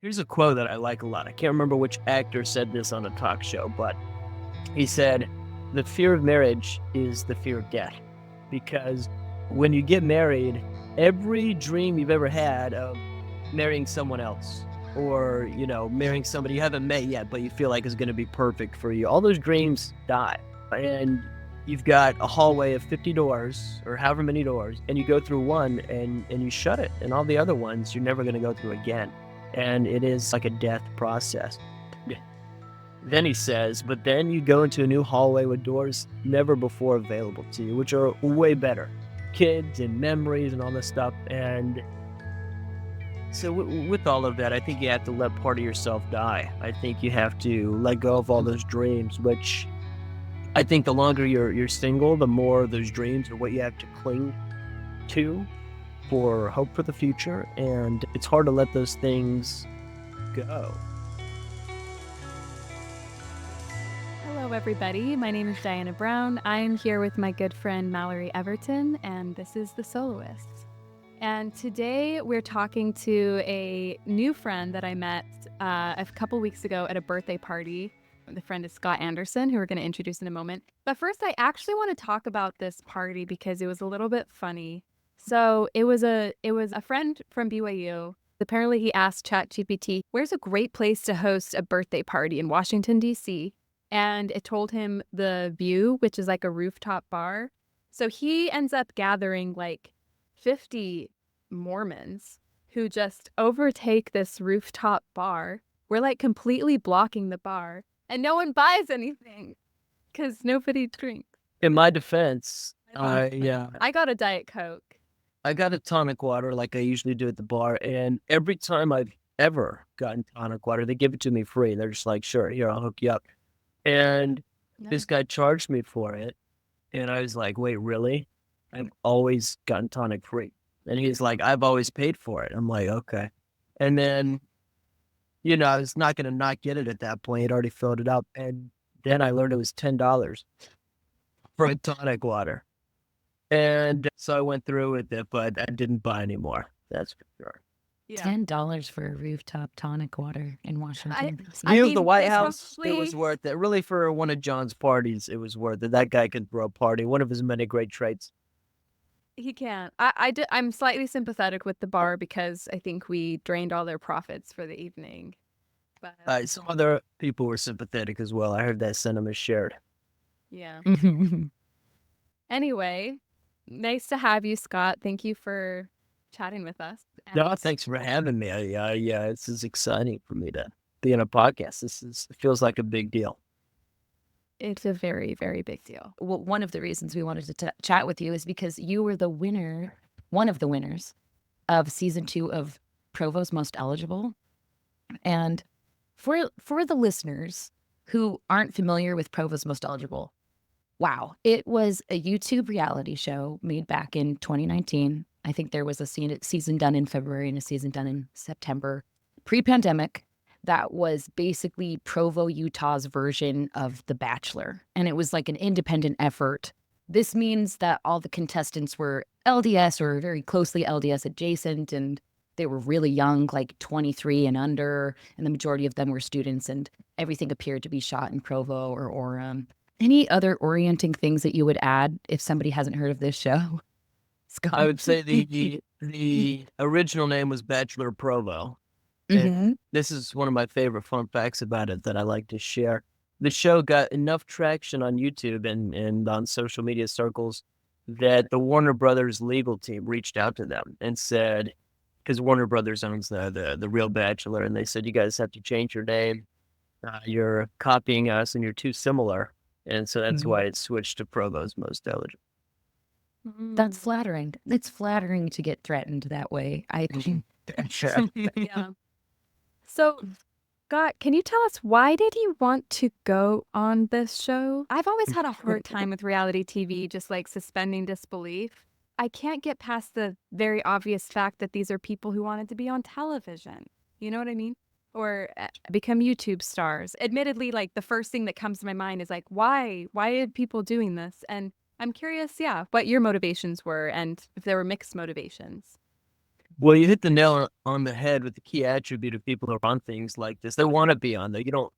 Here's a quote that I like a lot. I can't remember which actor said this on a talk show, but he said, "The fear of marriage is the fear of death." Because when you get married, every dream you've ever had of marrying someone else or, marrying somebody you haven't met yet, but you feel like is going to be perfect for you, all those dreams die. And you've got a hallway of 50 doors or however many doors, and you go through one and you shut it. And all the other ones you're never going to go through again. And it is like a death process. Then he says, but then you go into a new hallway with doors never before available to you, which are way better. Kids and memories and all this stuff. And so with all of that, I think you have to let part of yourself die. I think you have to let go of all those dreams, which I think the longer you're single, the more those dreams are what you have to cling to for hope for the future. And it's hard to let those things go. Hello, everybody. My name is Diana Brown. I am here with my good friend Mallory Everton, and this is The Soloists. And today we're talking to a new friend that I met a couple weeks ago at a birthday party. The friend is Scott Anderson, who we're going to introduce in a moment. But first, I actually want to talk about this party because it was a little bit funny. So it was a friend from BYU. Apparently, he asked ChatGPT, "Where's a great place to host a birthday party in Washington, D.C.?" And it told him the View, which is like a rooftop bar. So he ends up gathering like 50 Mormons who just overtake this rooftop bar. We're like completely blocking the bar and no one buys anything because nobody drinks. In my defense, I got a Diet Coke. I got a tonic water like I usually do at the bar, and every time I've ever gotten tonic water, they give it to me free. They're just like, "Sure, here, I'll hook you up." And this guy charged me for it, and I was like, "Wait, really? I've always gotten tonic free." And he's like, "I've always paid for it." I'm like, "Okay." And then, I was not gonna not get it at that point. He'd already filled it up, and then I learned it was $10 for a tonic water. And so I went through with it, but I didn't buy any more. That's for sure. Yeah. $10 for a rooftop tonic water in Washington. View of the White House, it was worth it. Really, for one of John's parties, it was worth it. That guy could throw a party. One of his many great traits. He can. I'm slightly sympathetic with the bar because I think we drained all their profits for the evening. But Some other people were sympathetic as well. I heard that sentiment shared. yeah. Anyway, nice to have you, Scott. Thank you for chatting with us. No, thanks for having me. This is exciting for me to be in a podcast. It feels like a big deal. It's a very, very big deal. Well, one of the reasons we wanted to chat with you is because you were the winner, one of the winners of season 2 of Provo's Most Eligible. And for the listeners who aren't familiar with Provo's Most Eligible, wow, it was a YouTube reality show made back in 2019. I think there was a season done in February and a season done in September, pre-pandemic. That was basically Provo, Utah's version of The Bachelor. And it was like an independent effort. This means that all the contestants were LDS or very closely LDS adjacent, and they were really young, like 23 and under, and the majority of them were students, and everything appeared to be shot in Provo or Orem. Any other orienting things that you would add if somebody hasn't heard of this show? Scott? I would say the original name was Bachelor Provo. Mm-hmm. This is one of my favorite fun facts about it that I like to share. The show got enough traction on YouTube and on social media circles that the Warner Brothers legal team reached out to them and said, because Warner Brothers owns the real Bachelor, and they said, "You guys have to change your name. You're copying us and you're too similar." And so that's why it switched to Provo's Most Eligible. That's flattering. It's flattering to get threatened that way, I think. Yeah. So, Scott, can you tell us, why did you want to go on this show? I've always had a hard time with reality TV, just like suspending disbelief. I can't get past the very obvious fact that these are people who wanted to be on television. You know what I mean? Or become YouTube stars. Admittedly, like, the first thing that comes to my mind is like, why? Why are people doing this? And I'm curious, what your motivations were and if there were mixed motivations. Well, you hit the nail on the head with the key attribute of people who are on things like this. They want to be on there. You don't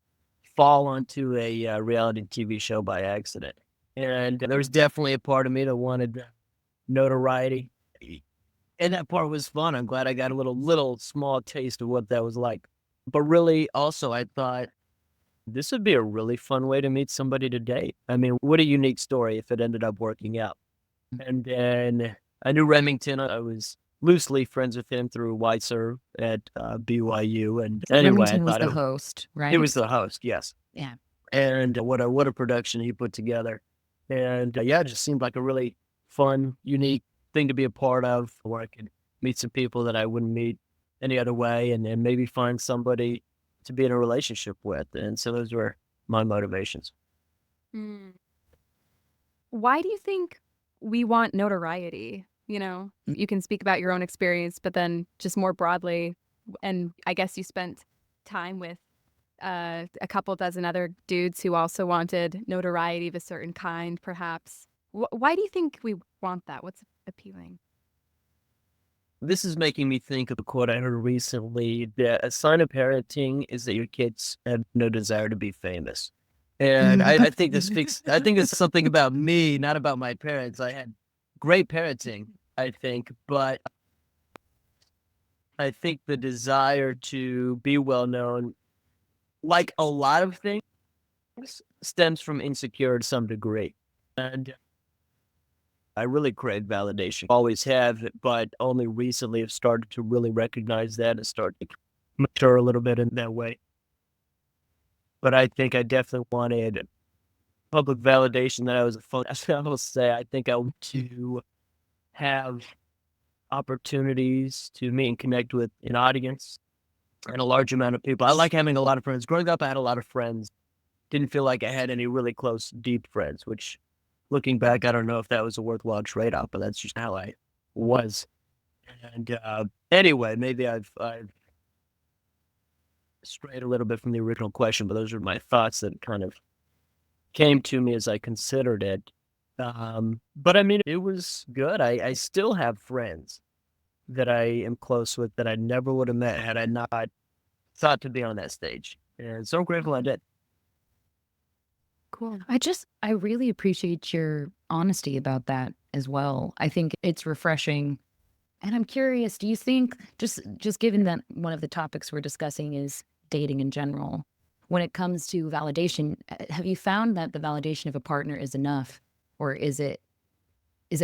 fall onto a reality TV show by accident. And there's definitely a part of me that wanted notoriety. And that part was fun. I'm glad I got a little small taste of what that was like. But really, also, I thought this would be a really fun way to meet somebody to date. I mean, what a unique story if it ended up working out. And then I knew Remington. I was loosely friends with him through YSERV at BYU. And anyway, I Remington was thought the host, he right? was the host, yes. Yeah. And what a production he put together. And yeah, it just seemed like a really fun, unique thing to be a part of, where I could meet some people that I wouldn't meet any other way, and then maybe find somebody to be in a relationship with. And so those were my motivations. Mm. Why do you think we want notoriety? You know, you can speak about your own experience, but then just more broadly, and I guess you spent time with a couple dozen other dudes who also wanted notoriety of a certain kind, perhaps. Why do you think we want that? What's appealing? This is making me think of a quote I heard recently, that a sign of parenting is that your kids have no desire to be famous. And I think I think it's something about me, not about my parents. I had great parenting, I think, but I think the desire to be well known, like a lot of things, stems from insecurity to some degree. And I really crave validation. Always have, but only recently have started to really recognize that and start to mature a little bit in that way. But I think I definitely wanted public validation that I was a fun. I will say, I think I want to have opportunities to meet and connect with an audience and a large amount of people. I like having a lot of friends. Growing up, I had a lot of friends. Didn't feel like I had any really close, deep friends, which looking back, I don't know if that was a worthwhile trade-off, but that's just how I was. And anyway, maybe I've strayed a little bit from the original question, but those are my thoughts that kind of came to me as I considered it. But I mean, it was good. I still have friends that I am close with that I never would have met had I not thought to be on that stage. And so I'm grateful I did. Cool. I really appreciate your honesty about that as well. I think it's refreshing. And I'm curious, do you think, just given that one of the topics we're discussing is dating in general, when it comes to validation, have you found that the validation of a partner is enough? Or is it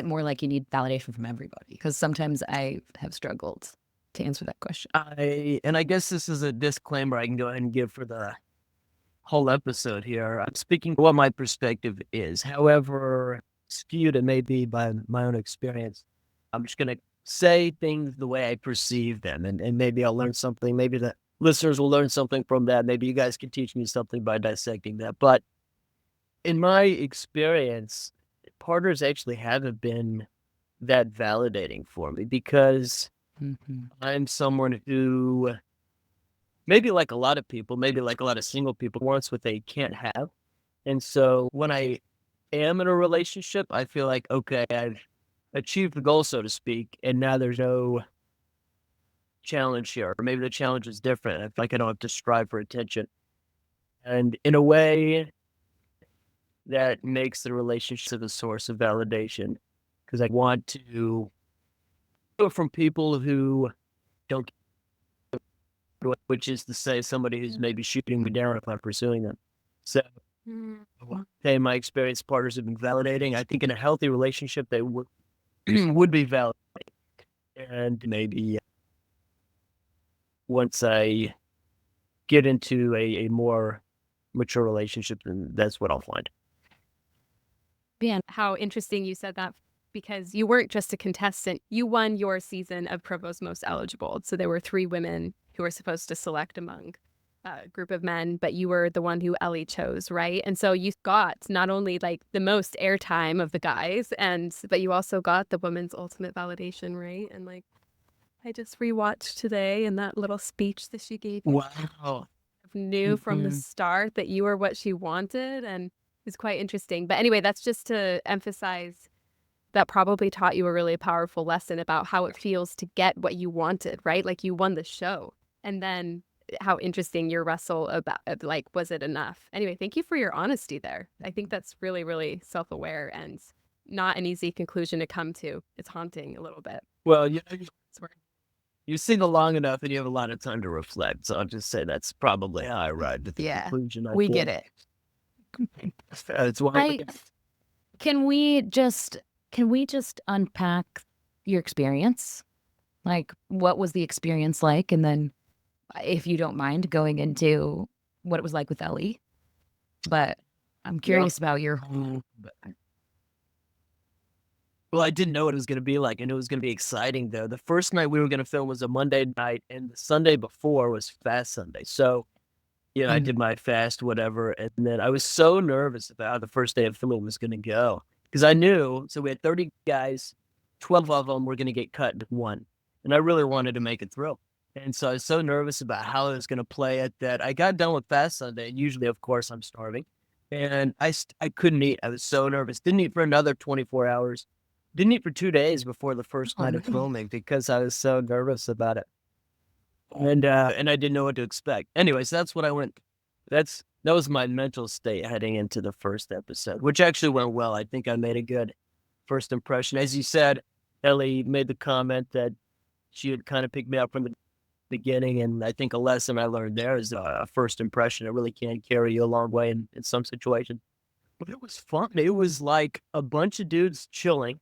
more like you need validation from everybody? Because sometimes I have struggled to answer that question. I guess this is a disclaimer I can go ahead and give for the whole episode here. I'm speaking what my perspective is. However skewed it may be by my own experience, I'm just going to say things the way I perceive them, and maybe I'll learn something. Maybe the listeners will learn something from that. Maybe you guys can teach me something by dissecting that. But in my experience, partners actually haven't been that validating for me, because I'm someone who, maybe like a lot of people, maybe like a lot of single people, wants what they can't have. And so when I am in a relationship, I feel like, okay, I've achieved the goal, so to speak, and now there's no challenge here. Or maybe the challenge is different. I feel like I don't have to strive for attention. And in a way, that makes the relationship a source of validation, because I want to go from people who don't, which is to say somebody who's maybe shooting me down if I'm pursuing them. So, hey, my experience, partners have been validating. I think in a healthy relationship, they would be validating. And maybe once I get into a more mature relationship, then that's what I'll find. Man, how interesting you said that, because you weren't just a contestant. You won your season of Provo's Most Eligible. So there were 3 women who were supposed to select among a group of men, but you were the one who Ellie chose, right? And so you got not only like the most airtime of the guys, but you also got the woman's ultimate validation, right? And like, I just rewatched today, and that little speech that she gave you, Wow. knew from the start that you were what she wanted, and it was quite interesting. But anyway, that's just to emphasize that probably taught you a really powerful lesson about how it feels to get what you wanted, right? Like you won the show. And then how interesting your wrestle about, like, was it enough? Anyway, thank you for your honesty there. I think that's really, really self-aware and not an easy conclusion to come to. It's haunting a little bit. Well, you sing long enough and you have a lot of time to reflect. So I'll just say that's probably how I arrived at the conclusion. We get it. It's why Can we just unpack your experience? Like, what was the experience like? And then, if you don't mind, going into what it was like with Ellie. But I'm curious about your whole. Well, I didn't know what it was going to be like. I knew it was going to be exciting, though. The first night we were going to film was a Monday night, and the Sunday before was Fast Sunday. So, I did my fast, whatever. And then I was so nervous about how the first day of filming was going to go. Because I knew, so we had 30 guys, 12 of them were going to get cut into one. And I really wanted to make it through. And so I was so nervous about how I was going to play it that I got done with Fast Sunday. And usually, of course, I'm starving. And I couldn't eat. I was so nervous. Didn't eat for another 24 hours. Didn't eat for 2 days before the first night of filming because I was so nervous about it. And I didn't know what to expect. Anyways, that's what I went. That was my mental state heading into the first episode, which actually went well. I think I made a good first impression. As you said, Ellie made the comment that she had kind of picked me up from the beginning, and I think a lesson I learned there is a first impression. It really can carry you a long way in some situations. But it was fun. It was like a bunch of dudes chilling.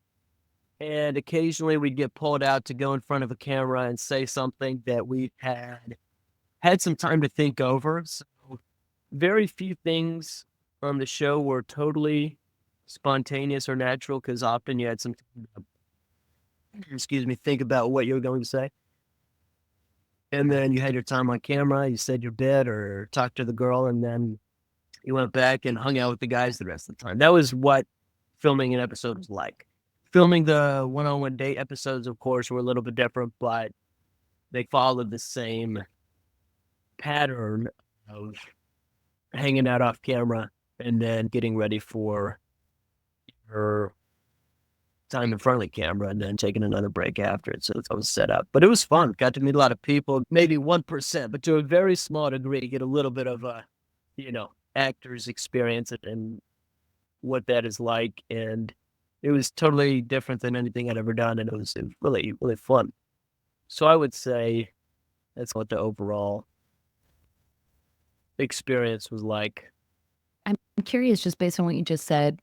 And occasionally we'd get pulled out to go in front of a camera and say something that we had some time to think over. So very few things from the show were totally spontaneous or natural because often you had some, think about what you were going to say. And then you had your time on camera, you said your bit or talked to the girl, and then you went back and hung out with the guys the rest of the time. That was what filming an episode was like. Filming the one-on-one date episodes, of course, were a little bit different, but they followed the same pattern of hanging out off camera and then getting ready for her time in front of the camera and then taking another break after it. So it's always set up. But it was fun. Got to meet a lot of people, maybe 1%, but to a very small degree, get a little bit of a, actor's experience and what that is like. And it was totally different than anything I'd ever done, and it was really, really fun. So I would say that's what the overall experience was like. I'm curious, just based on what you just said,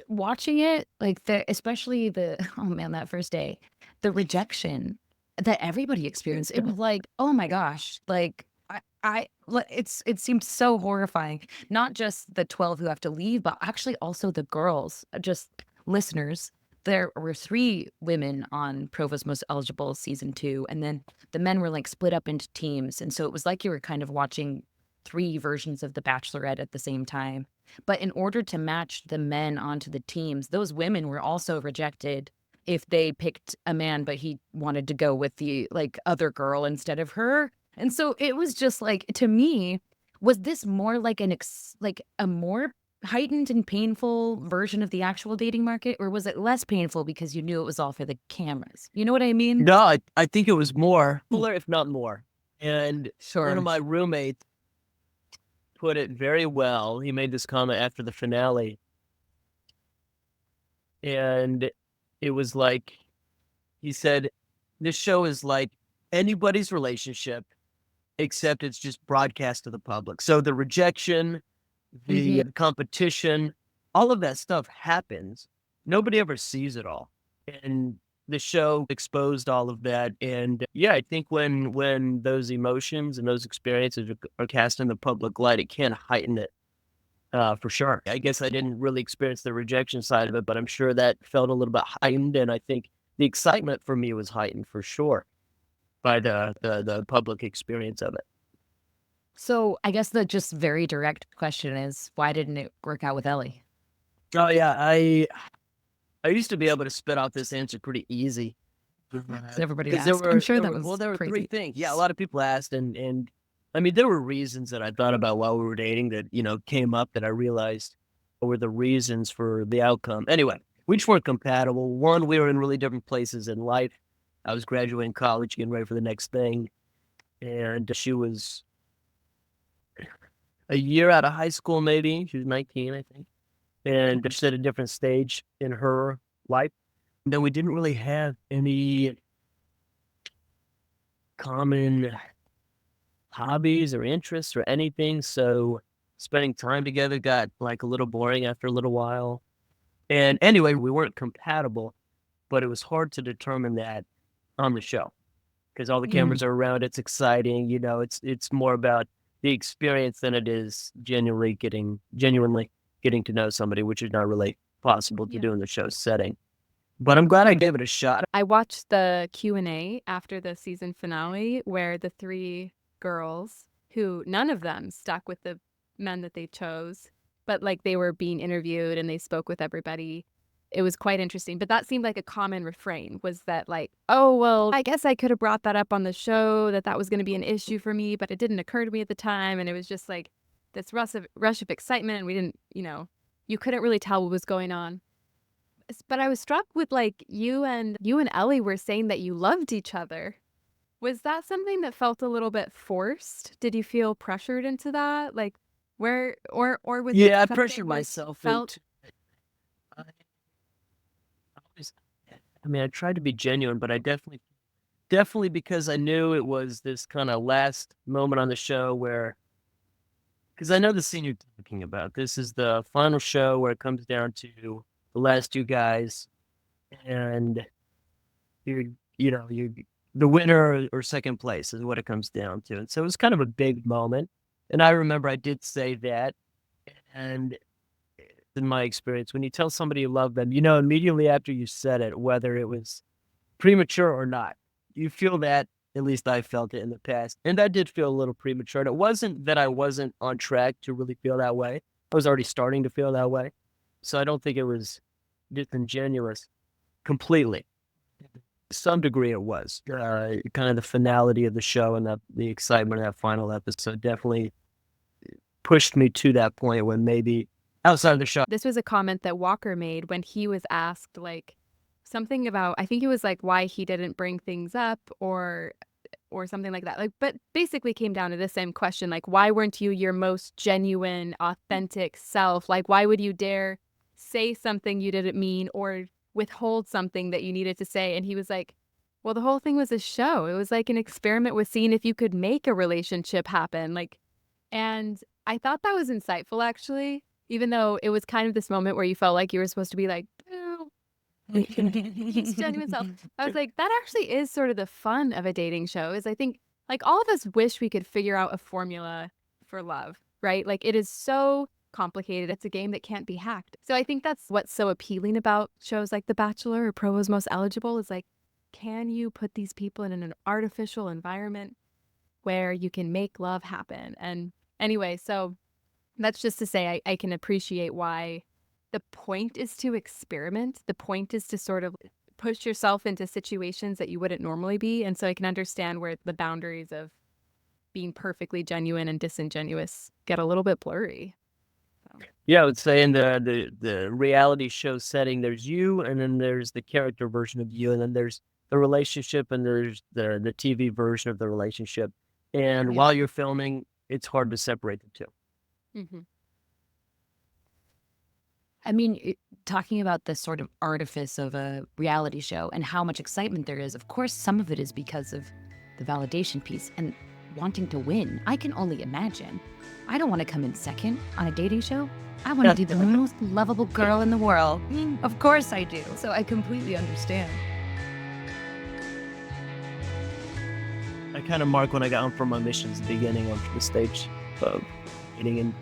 watching it, like especially that first day, the rejection that everybody experienced. It was like, oh my gosh, like it seemed so horrifying. Not just the 12 who have to leave, but actually also the girls. Just listeners, there were 3 women on Provo's Most Eligible season 2, and then the men were like split up into teams, and so it was like you were kind of watching 3 versions of The Bachelorette at the same time. But in order to match the men onto the teams, those women were also rejected if they picked a man, but he wanted to go with the other girl instead of her. And so it was just like, to me, was this more like a more heightened and painful version of the actual dating market, or was it less painful because you knew it was all for the cameras? You know what I mean? No, I think it was more, if not more. And Sure. One of my roommates put it very well. He made this comment after the finale, and it was like, he said, this show is like anybody's relationship, except it's just broadcast to the public. So the rejection, the competition, all of that stuff happens. Nobody ever sees it all. And the show exposed all of that. And yeah, I think when those emotions and those experiences are cast in the public light, it can heighten it for sure. I guess I didn't really experience the rejection side of it, but I'm sure that felt a little bit heightened. And I think the excitement for me was heightened for sure by the public experience of it. So I guess the just very direct question is, why didn't it work out with Ellie? Oh yeah, I used to be able to spit out this answer pretty easy. Everybody asked. I'm sure that was there were crazy. 3 things. Yeah, a lot of people asked, and I mean, there were reasons that I thought about while we were dating that came up that I realized were the reasons for the outcome. Anyway, we just weren't compatible. One, we were in really different places in life. I was graduating college, getting ready for the next thing, and she was a year out of high school, maybe. She was 19, I think, and just at a different stage in her life. And then we didn't really have any common hobbies or interests or anything, so spending time together got, like, a little boring after a little while. And anyway, we weren't compatible, but it was hard to determine that on the show because all the Mm. cameras are around. It's exciting, it's more about the experience than it is genuinely getting to know somebody, which is not really possible to Yeah. do in the show setting. But I'm glad I gave it a shot. I watched the Q&A after the season finale where the 3 girls, who none of them stuck with the men that they chose, but like they were being interviewed and they spoke with everybody. It was quite interesting, but that seemed like a common refrain was that like, oh, well, I guess I could have brought that up on the show, that was going to be an issue for me, but it didn't occur to me at the time. And it was just like this rush of excitement. And we didn't, you couldn't really tell what was going on. But I was struck with like you and Ellie were saying that you loved each other. Was that something that felt a little bit forced? Did you feel pressured into that? Like where or was it Yeah, I something pressured that myself felt into I always I mean, I tried to be genuine, but I definitely because I knew it was this kinda last moment on the show where, because I know the scene you're talking about. This is the final show where it comes down to the last 2 guys, and you're you the winner or second place is what it comes down to, and so it was kind of a big moment, and I remember I did say that, and in my experience, when you tell somebody you love them, immediately after you said it, whether it was premature or not. You feel that, at least I felt it in the past, and I did feel a little premature, and it wasn't that I wasn't on track to really feel that way. I was already starting to feel that way, so I don't think it was disingenuous completely. To some degree it was. Kind of the finality of the show and the excitement of that final episode definitely pushed me to that point when maybe outside of the show. this was a comment that Walker made when he was asked like something about I think it was like why he didn't bring things up or something like that. Like but basically came down to the same question like why weren't you your most genuine, authentic self? Like why would you dare say something you didn't mean or withhold something that you needed to say? And he was like, well, the whole thing was a show. It was like an experiment with seeing if you could make a relationship happen. Like and I thought that was insightful actually, even though it was kind of this moment where you felt like you were supposed to be like, "Oh, he's genuine self." I was like, that actually is sort of the fun of a dating show is I think like all of us wish we could figure out a formula for love, right? Like it is so complicated. It's a game that can't be hacked. So I think that's what's so appealing about shows like The Bachelor or Provo's Most Eligible is like, can you put these people in an artificial environment where you can make love happen? And anyway, so that's just to say I can appreciate why the point is to experiment. The point is to sort of push yourself into situations that you wouldn't normally be. And so I can understand where the boundaries of being perfectly genuine and disingenuous get a little bit blurry. So. Yeah, I would say in the reality show setting, there's you, and then there's the character version of you, and then there's the relationship, and there's the TV version of the relationship. And Yeah. while you're filming, it's hard to separate the two. Mm-hmm. I mean, talking about the sort of artifice of a reality show and how much excitement there is, of course, some of it is because of the validation piece and wanting to win. I can only imagine. I don't want to come in second on a dating show. I want to be the most lovable girl in the world. Of course I do. So I completely understand. I kind of mark when I got home from my missions, the beginning of the stage of getting in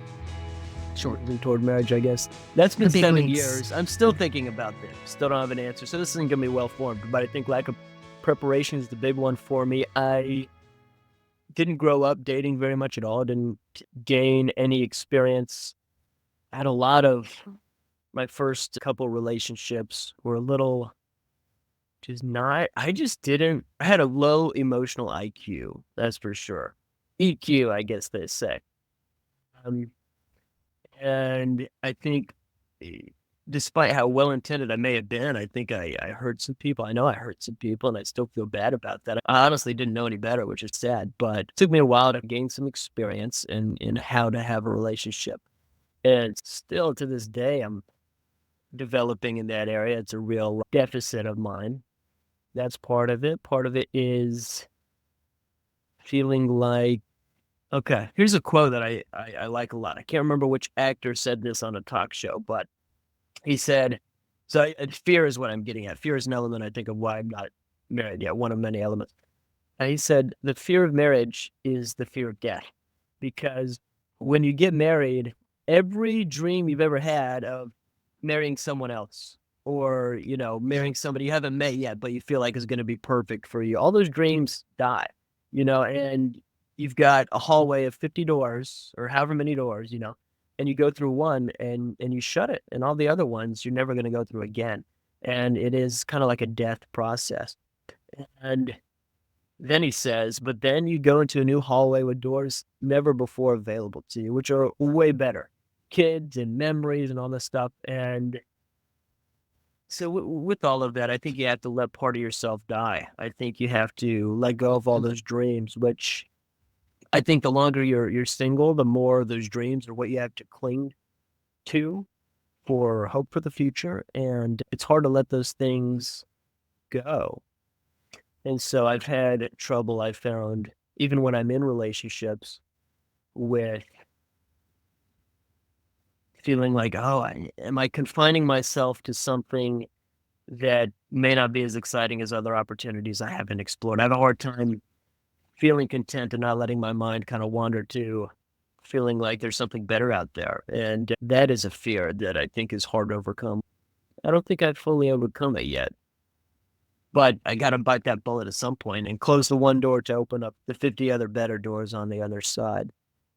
shortly toward marriage, I guess. That's been The big 7 leagues. years. I'm still thinking about this. Still don't have an answer. So this isn't going to be well formed, but I think lack of preparation is the big one for me. I didn't grow up dating very much at all. Didn't gain any experience. I had a lot of my first couple relationships were a little just not, I just didn't, I had a low emotional IQ, that's for sure. EQ, I guess they say. Um, and I think despite how well-intended I may have been, I think I hurt some people. I know I hurt some people, and I still feel bad about that. I honestly didn't know any better, which is sad, but it took me a while to gain some experience in how to have a relationship. And still to this day, I'm developing in that area. It's a real deficit of mine. That's part of it. Part of it is feeling like okay, here's a quote that I like a lot. I can't remember which actor said this on a talk show, but he said, fear is what I'm getting at. Fear is an element, I think, of why I'm not married yet, one of many elements. And he said, the fear of marriage is the fear of death. Because when you get married, every dream you've ever had of marrying someone else or, marrying somebody you haven't met yet, but you feel like is going to be perfect for you, all those dreams die, and you've got a hallway of 50 doors or however many doors, and you go through one and you shut it, and all the other ones you're never gonna go through again, and it is kinda like a death process, and then he says, "But then you go into a new hallway with doors never before available to you, which are way better, kids and memories and all this stuff," and so with all of that, I think you have to let part of yourself die. I think you have to let go of all those dreams, which I think the longer you're single, the more those dreams are what you have to cling to for hope for the future, and it's hard to let those things go. And so I've had trouble, I found, even when I'm in relationships, with feeling like, oh, am I confining myself to something that may not be as exciting as other opportunities I haven't explored? I have a hard time feeling content and not letting my mind kind of wander to feeling like there's something better out there. And that is a fear that I think is hard to overcome. I don't think I've fully overcome it yet, but I got to bite that bullet at some point and close the one door to open up the 50 other better doors on the other side.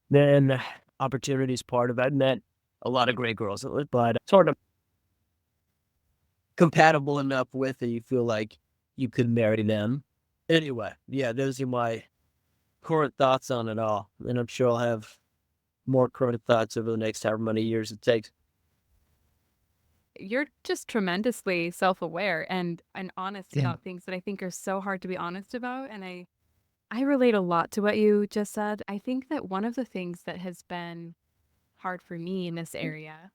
Then opportunity is part of it. I've met a lot of great girls, but it's sort of compatible enough with that you feel like you could marry them. Anyway, yeah, those are my current thoughts on it all. And I'm sure I'll have more current thoughts over the next however many years it takes. You're just tremendously self-aware and honest Yeah. about things that I think are so hard to be honest about. And I relate a lot to what you just said. I think that one of the things that has been hard for me in this area,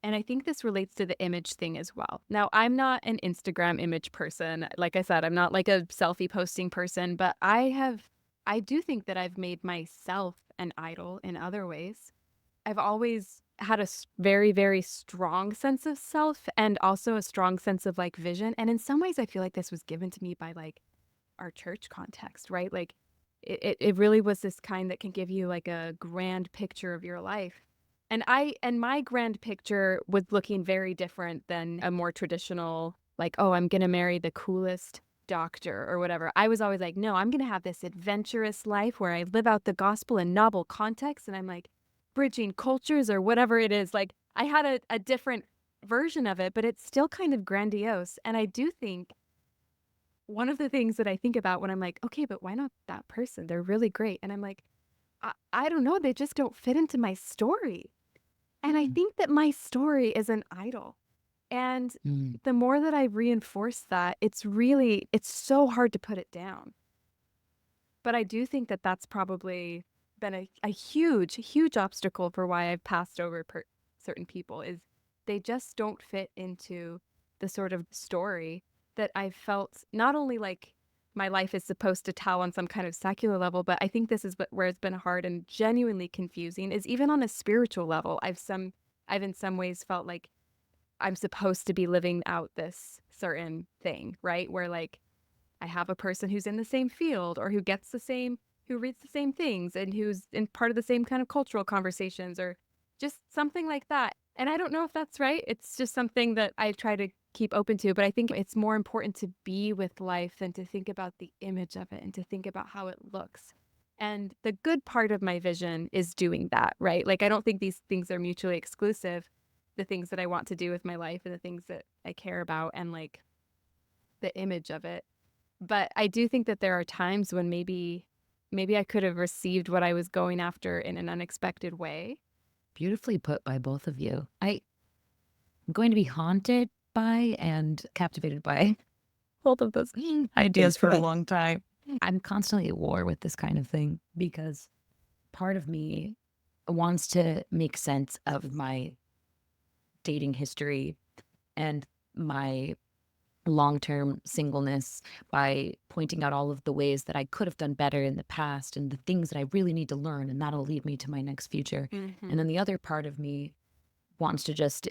and I think this relates to the image thing as well. Now, I'm not an Instagram image person. Like I said, I'm not like a selfie posting person, but I do think that I've made myself an idol in other ways. I've always had a very, very strong sense of self and also a strong sense of like vision. And in some ways, I feel like this was given to me by like our church context, right? Like it really was this kind that can give you like a grand picture of your life. And my grand picture was looking very different than a more traditional, like, oh, I'm gonna marry the coolest doctor or whatever. I was always like, no, I'm gonna have this adventurous life where I live out the gospel in novel contexts and I'm like bridging cultures or whatever it is. Like I had a different version of it, but it's still kind of grandiose. And I do think one of the things that I think about when I'm like, okay, but why not that person? They're really great. And I'm like, I don't know. They just don't fit into my story. And I think that my story is an idol. And Mm. the more that I reinforce that, it's so hard to put it down. But I do think that that's probably been a huge, huge obstacle for why I've passed over certain people is they just don't fit into the sort of story that I've felt not only like my life is supposed to tell on some kind of secular level, but I think this is where it's been hard and genuinely confusing is even on a spiritual level. I've in some ways felt like I'm supposed to be living out this certain thing, right? Where like I have a person who's in the same field or who reads the same things and who's in part of the same kind of cultural conversations or just something like that. And I don't know if that's right. It's just something that I try to keep open to, but I think it's more important to be with life than to think about the image of it and to think about how it looks. And the good part of my vision is doing that, right? Like I don't think these things are mutually exclusive. The things that I want to do with my life and the things that I care about and like the image of it. But I do think that there are times when maybe I could have received what I was going after in an unexpected way. Beautifully put by both of you. I'm going to be haunted by and captivated by both of those ideas for a long time. I'm constantly at war with this kind of thing because part of me wants to make sense of my dating history and my long-term singleness by pointing out all of the ways that I could have done better in the past and the things that I really need to learn, and that'll lead me to my next future. And then the other part of me wants to just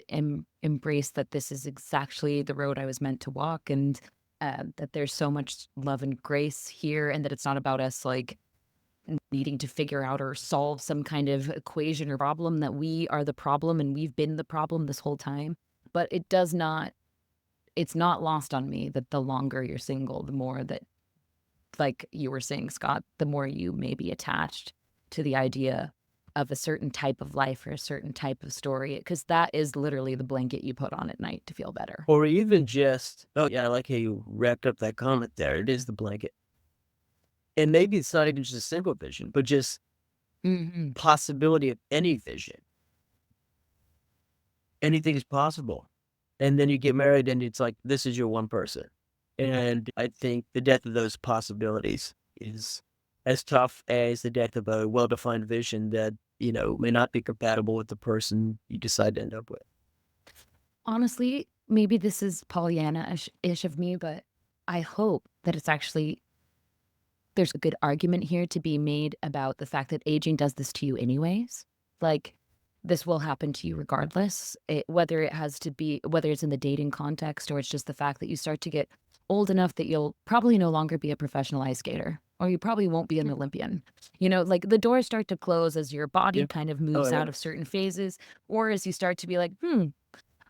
embrace that this is exactly the road I was meant to walk, and that there's so much love and grace here, and that it's not about us like needing to figure out or solve some kind of equation or problem, that we are the problem and we've been the problem this whole time. But it's not lost on me that the longer you're single, the more that, like you were saying, Scott, the more you may be attached to the idea of a certain type of life or a certain type of story, because that is literally the blanket you put on at night to feel better. Or even just, oh yeah, I like how you wrapped up that comment there. It is the blanket. And maybe it's not even just a single vision, but just possibility of any vision. Anything is possible. And then you get married and it's like, this is your one person. And I think the death of those possibilities is as tough as the death of a well-defined vision that, may not be compatible with the person you decide to end up with. Honestly, maybe this is Pollyanna-ish of me, but I hope that it's actually, there's a good argument here to be made about the fact that aging does this to you anyways. Like, this will happen to you regardless, whether it's in the dating context or it's just the fact that you start to get old enough that you'll probably no longer be a professional ice skater, or you probably won't be an Olympian. Like the doors start to close as your body kind of moves out of certain phases, or as you start to be like,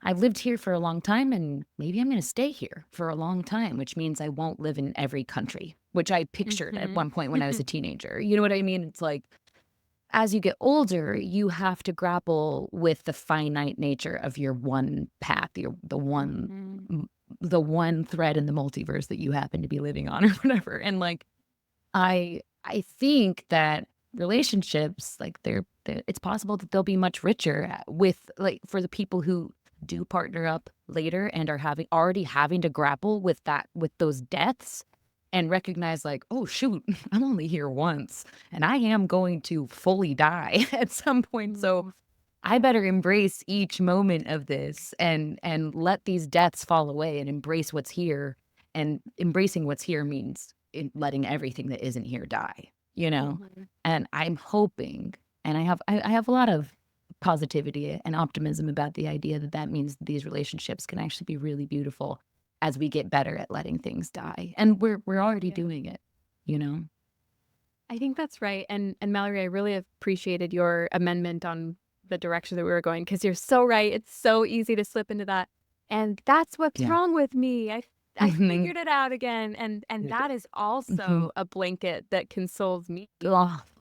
I've lived here for a long time and maybe I'm going to stay here for a long time, which means I won't live in every country, which I pictured at one point when I was a teenager. You know what I mean? It's like, as you get older, you have to grapple with the finite nature of your one path, the one thread in the multiverse that you happen to be living on or whatever. And like, I think that relationships, like it's possible that they'll be much richer with, like, for the people who do partner up later and are already having to grapple with those deaths and recognize like, oh shoot, I'm only here once and I am going to fully die at some point. So I better embrace each moment of this and let these deaths fall away and embrace what's here. And embracing what's here means letting everything that isn't here die, And I'm hoping, and I have a lot of positivity and optimism about the idea that means these relationships can actually be really beautiful as we get better at letting things die. And we're already doing it, I think that's right. And Mallory, I really appreciated your amendment on the direction that we were going, because you're so right. It's so easy to slip into that. And that's what's wrong with me. I figured it out again. And that is also a blanket that consoles me.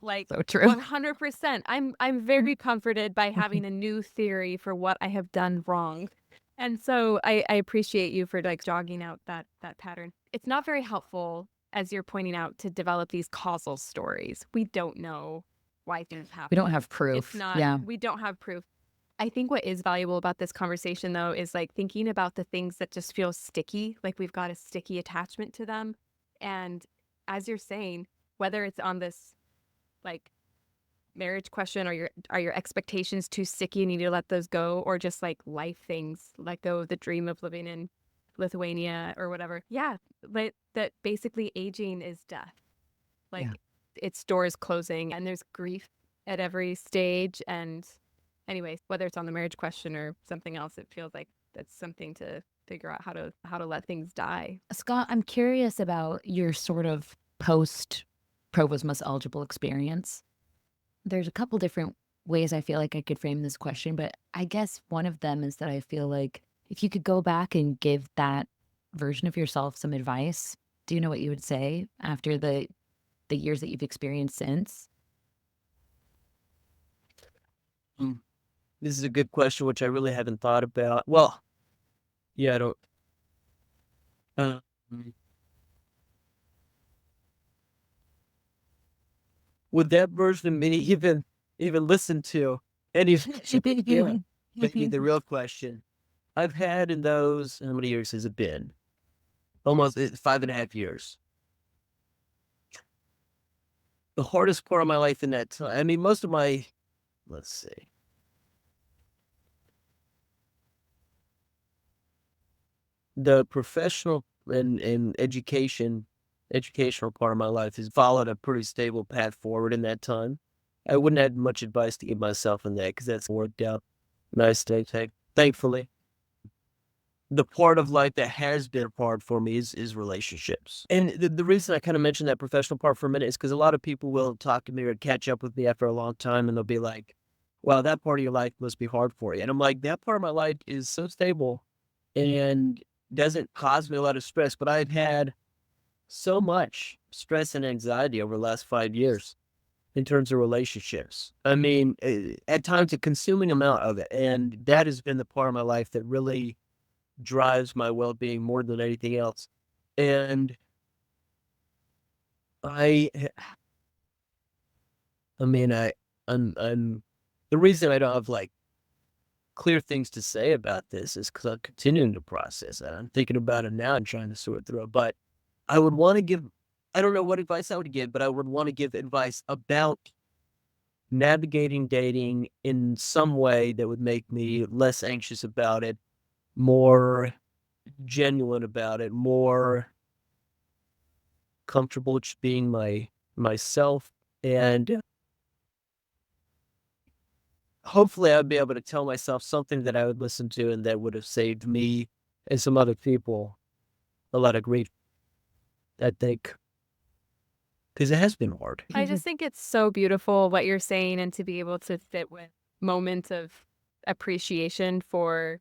Like, so true. 100%. I'm very comforted by having a new theory for what I have done wrong. And so I appreciate you for like jogging out that pattern. It's not very helpful, as you're pointing out, to develop these causal stories. We don't know why things happen. We don't have proof. We don't have proof. I think what is valuable about this conversation, though, is like thinking about the things that just feel sticky, like we've got a sticky attachment to them. And as you're saying, whether it's on this like marriage question, or are your expectations too sticky and you need to let those go, or just like life things, let go of the dream of living in Lithuania or whatever. Yeah, but that basically aging is death. Like its doors closing, and there's grief at every stage. And anyway, whether it's on the marriage question or something else, it feels like that's something to figure out how to let things die. Scott, I'm curious about your sort of post Provo's Most Eligible experience. There's a couple different ways I feel like I could frame this question, but I guess one of them is that I feel like if you could go back and give that version of yourself some advice, do you know what you would say after the years that you've experienced since? This is a good question, which I really haven't thought about. Well, yeah, I don't. Would that version of me even listen to any? Maybe the real question I've had in those, how many years has it been? Almost 5.5 years. The hardest part of my life in that time, I mean, most of my, let's see, the professional and educational part of my life has followed a pretty stable path forward in that time. I wouldn't have much advice to give myself in that because that's worked out nice, thankfully. The part of life that has been hard for me is relationships. And the reason I kind of mentioned that professional part for a minute is because a lot of people will talk to me or catch up with me after a long time and they'll be like, wow, that part of your life must be hard for you. And I'm like, that part of my life is so stable and doesn't cause me a lot of stress. But I've had so much stress and anxiety over the last 5 years in terms of relationships. I mean, at times a consuming amount of it. And that has been the part of my life that really drives my well-being more than anything else. And I I mean, I'm the reason I don't have like clear things to say about this is because I'm continuing to process it. I'm thinking about it now and trying to sort through it. But I would want to give, I don't know what advice I would give, but I would want to give advice about navigating dating in some way that would make me less anxious about it, more genuine about it, more comfortable just being myself. And hopefully I'd be able to tell myself something that I would listen to and that would have saved me and some other people a lot of grief, I think, because it has been hard. I just think it's so beautiful what you're saying and to be able to sit with moments of appreciation for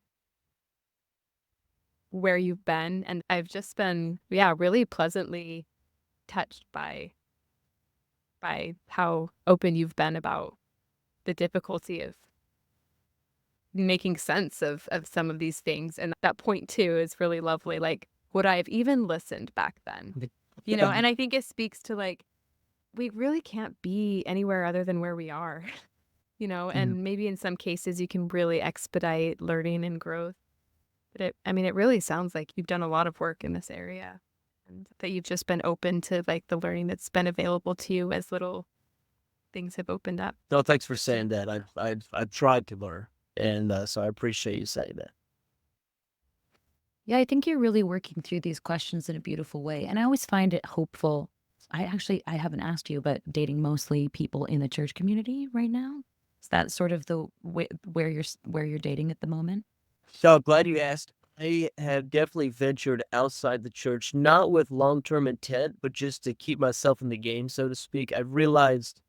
where you've been. And I've just been, yeah, really pleasantly touched by how open you've been about the difficulty of making sense of some of these things. And that point too is really lovely. Like, would I have even listened back then? You know, and I think it speaks to like, we really can't be anywhere other than where we are, you know, and maybe in some cases you can really expedite learning and growth. But I mean, it really sounds like you've done a lot of work in this area and that you've just been open to like the learning that's been available to you as little things have opened up. No, thanks for saying that. I've tried to learn, and so I appreciate you saying that. Yeah, I think you're really working through these questions in a beautiful way. And I always find it hopeful. I haven't asked you, but dating mostly people in the church community right now? Is that sort of the where you're dating at the moment? So glad you asked. I have definitely ventured outside the church, not with long-term intent, but just to keep myself in the game, so to speak. I've realized,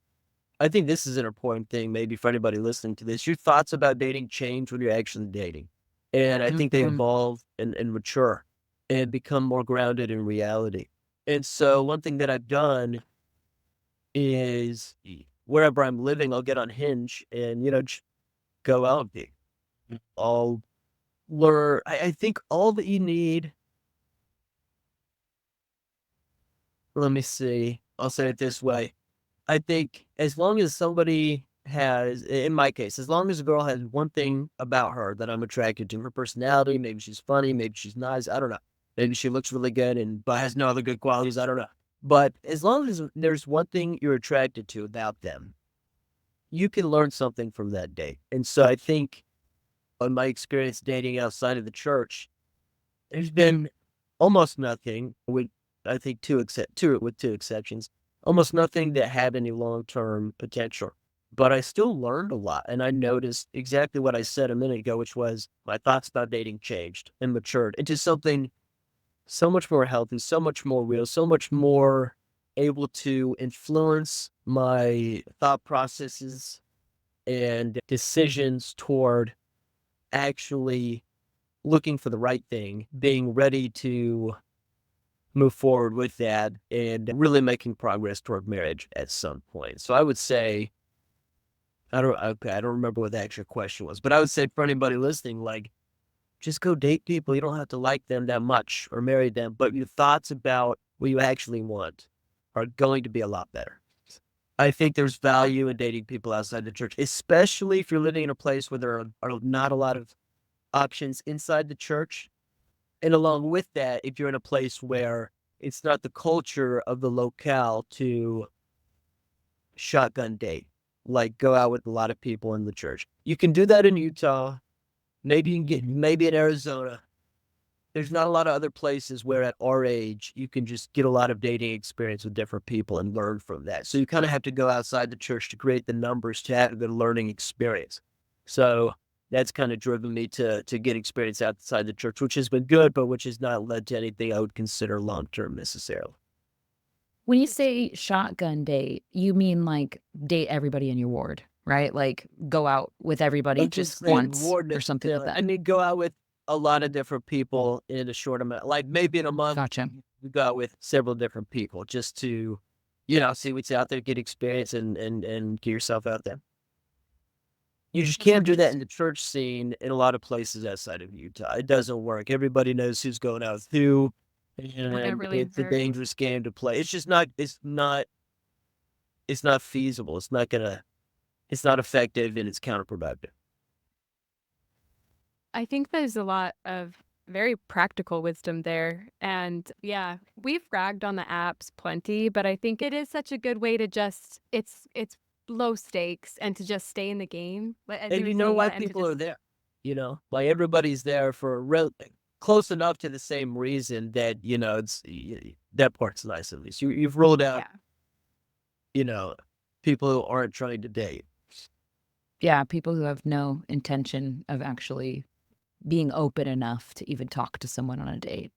I think this is an important thing, maybe for anybody listening to this. Your thoughts about dating change when you're actually dating. And I think they evolve and mature and become more grounded in reality. And so one thing that I've done is wherever I'm living, I'll get on Hinge and, just go out. I'll learn. I think all that you need, let me see, I'll say it this way. I think as long as somebody has, in my case, as long as a girl has one thing about her that I'm attracted to, her personality, maybe she's funny, maybe she's nice, I don't know. Maybe she looks really good but has no other good qualities, I don't know. But as long as there's one thing you're attracted to about them, you can learn something from that date. And so I think on my experience dating outside of the church, there's been almost nothing with, I think two exceptions, almost nothing that had any long-term potential. But I still learned a lot, and I noticed exactly what I said a minute ago, which was my thoughts about dating changed and matured into something so much more healthy, so much more real, so much more able to influence my thought processes and decisions toward actually looking for the right thing, being ready to move forward with that, and really making progress toward marriage at some point. So I would say, I don't remember what the actual question was, but I would say for anybody listening, like, just go date people. You don't have to like them that much or marry them, but your thoughts about what you actually want are going to be a lot better. I think there's value in dating people outside the church, especially if you're living in a place where there are not a lot of options inside the church. And along with that, if you're in a place where it's not the culture of the locale to shotgun date, like go out with a lot of people in the church. You can do that in Utah. Maybe in Arizona. There's not a lot of other places where at our age you can just get a lot of dating experience with different people and learn from that. So you kind of have to go outside the church to create the numbers to have the learning experience. So that's kind of driven me to get experience outside the church, which has been good, but which has not led to anything I would consider long term necessarily. When you say shotgun date, you mean like date everybody in your ward, right? Like go out with everybody just once or something like that. I mean, go out with a lot of different people in a short amount, like maybe in a month. Gotcha. We go out with several different people just to, see what's out there, get experience, and get yourself out there. You just can't do that in the church scene in a lot of places outside of Utah. It doesn't work. Everybody knows who's going out with who, and really it's a dangerous game to play. It's just not. It's not feasible. It's not effective, and it's counterproductive. I think there's a lot of very practical wisdom there. And yeah, we've ragged on the apps plenty, but I think it is such a good way to just it's low stakes and to just stay in the game. And you know why people are there. Like everybody's there for close enough to the same reason that, that part's nice at least. You've ruled out, people who aren't trying to date. Yeah, people who have no intention of actually being open enough to even talk to someone on a date,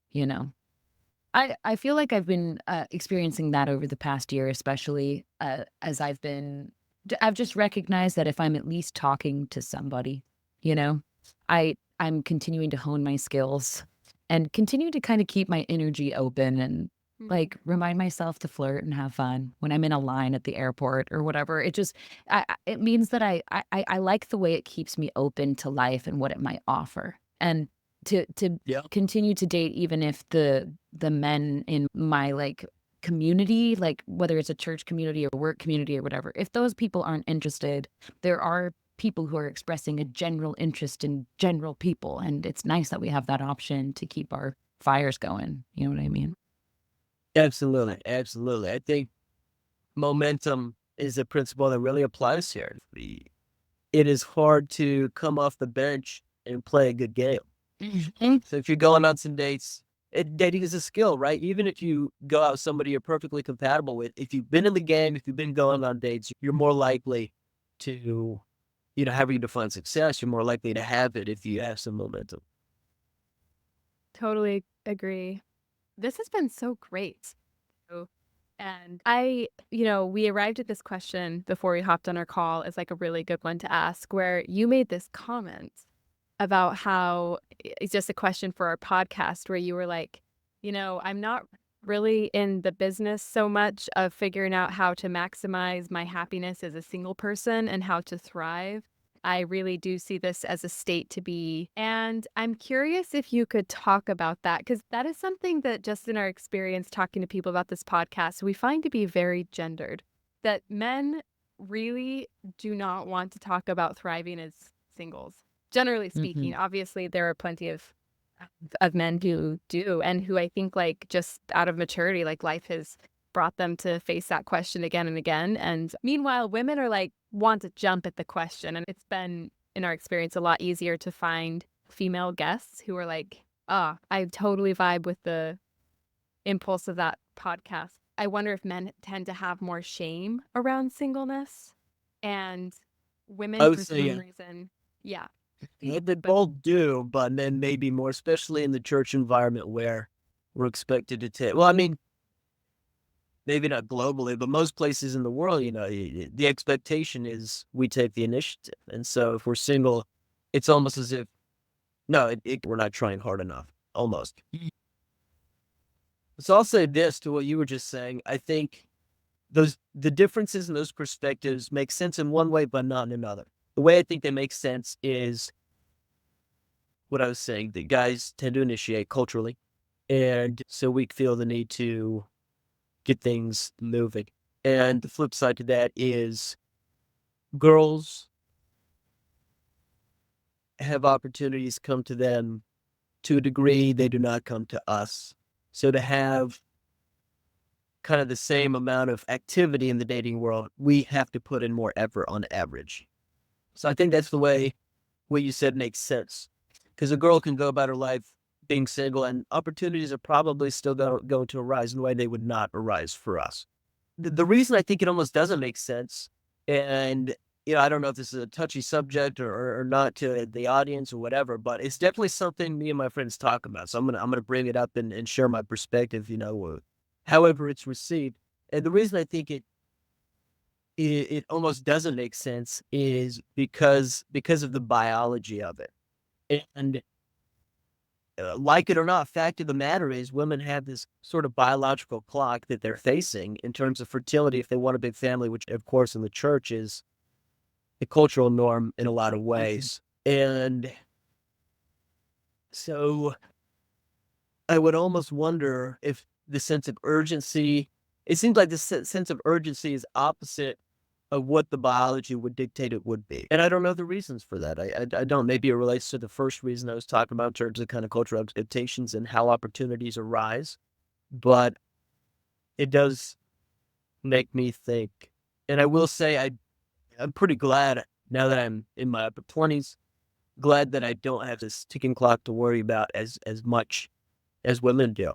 I feel like I've been experiencing that over the past year, especially as I've just recognized that if I'm at least talking to somebody, I'm continuing to hone my skills and continue to kind of keep my energy open and like remind myself to flirt and have fun when I'm in a line at the airport or whatever. It means that I like the way it keeps me open to life and what it might offer. And to continue to date, even if the men in my like community, like whether it's a church community or work community or whatever, if those people aren't interested, there are people who are expressing a general interest in general people. And it's nice that we have that option to keep our fires going. You know what I mean? Absolutely. Absolutely. I think momentum is a principle that really applies here. It is hard to come off the bench and play a good game. So if you're going on some dates, dating is a skill, right? Even if you go out with somebody you're perfectly compatible with, if you've been in the game, if you've been going on dates, you're more likely to, have you define success. You're more likely to have it if you have some momentum. Totally agree. This has been so great. And we arrived at this question before we hopped on our call as like a really good one to ask, where you made this comment about how it's just a question for our podcast where you were like, I'm not really in the business so much of figuring out how to maximize my happiness as a single person and how to thrive. I really do see this as a state to be. And I'm curious if you could talk about that, because that is something that just in our experience talking to people about this podcast, we find to be very gendered, that men really do not want to talk about thriving as singles. Generally speaking, obviously there are plenty of men who do, and who I think like just out of maturity, like life has brought them to face that question again and again. And meanwhile, women are like, want to jump at the question. And it's been, in our experience, a lot easier to find female guests who are like, I totally vibe with the impulse of that podcast. I wonder if men tend to have more shame around singleness, and women for some reason, yeah. They both do, but then maybe more, especially in the church environment where we're expected to take, well, I mean, maybe not globally, but most places in the world, the expectation is we take the initiative. And so if we're single, it's almost as if, we're not trying hard enough, almost. So I'll say this to what you were just saying. I think the differences in those perspectives make sense in one way, but not in another. The way I think they make sense is what I was saying, that guys tend to initiate culturally. And so we feel the need to get things moving. And the flip side to that is girls have opportunities come to them to a degree they do not come to us. So to have kind of the same amount of activity in the dating world, we have to put in more effort on average. So I think that's the way what you said makes sense. Because a girl can go about her life being single, and opportunities are probably still going to arise in a way they would not arise for us. The reason I think it almost doesn't make sense, and I don't know if this is a touchy subject or not to the audience or whatever, but it's definitely something me and my friends talk about. So I'm gonna bring it up and share my perspective, however it's received. And the reason I think it almost doesn't make sense is because of the biology of it. And like it or not, fact of the matter is women have this sort of biological clock that they're facing in terms of fertility if they want a big family, which of course in the church is the cultural norm in a lot of ways. And so I would almost wonder if the sense of urgency, it seems like the sense of urgency is opposite of what the biology would dictate it would be. And I don't know the reasons for that. I don't. Maybe it relates to the first reason I was talking about in terms of kind of cultural expectations and how opportunities arise. But it does make me think. And I will say I'm pretty glad now that I'm in my upper 20s, glad that I don't have this ticking clock to worry about as much as women do.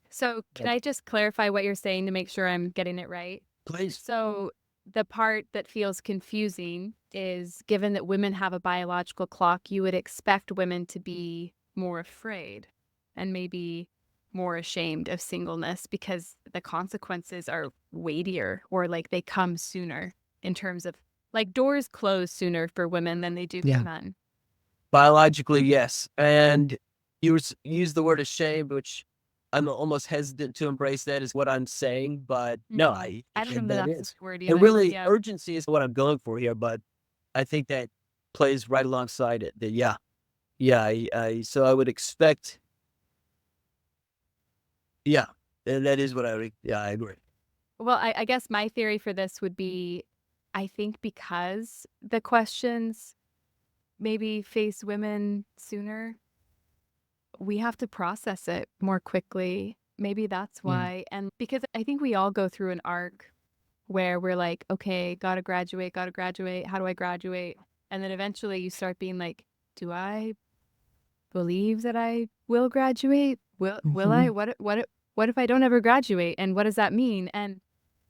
So, can I just clarify what you're saying to make sure I'm getting it right? Please. So, the part that feels confusing is given that women have a biological clock, you would expect women to be more afraid and maybe more ashamed of singleness because the consequences are weightier or like they come sooner in terms of like doors close sooner for women than they do for men. Biologically, yes. And you use the word ashamed, which I'm almost hesitant to embrace that as what I'm saying, but no, I don't know and that that that's is. the word And either. really, Yeah. urgency is what I'm going for here, but I think that plays right alongside it. That so I would expect, and that is what I agree. Well, I guess my theory for this would be I think because the questions maybe face women sooner, we have to process it more quickly. Maybe that's why. And because I think we all go through an arc where we're like, okay, gotta graduate. How do I graduate? And then eventually you start being like, do I believe that I will graduate? Will I? What if I don't ever graduate? And what does that mean? And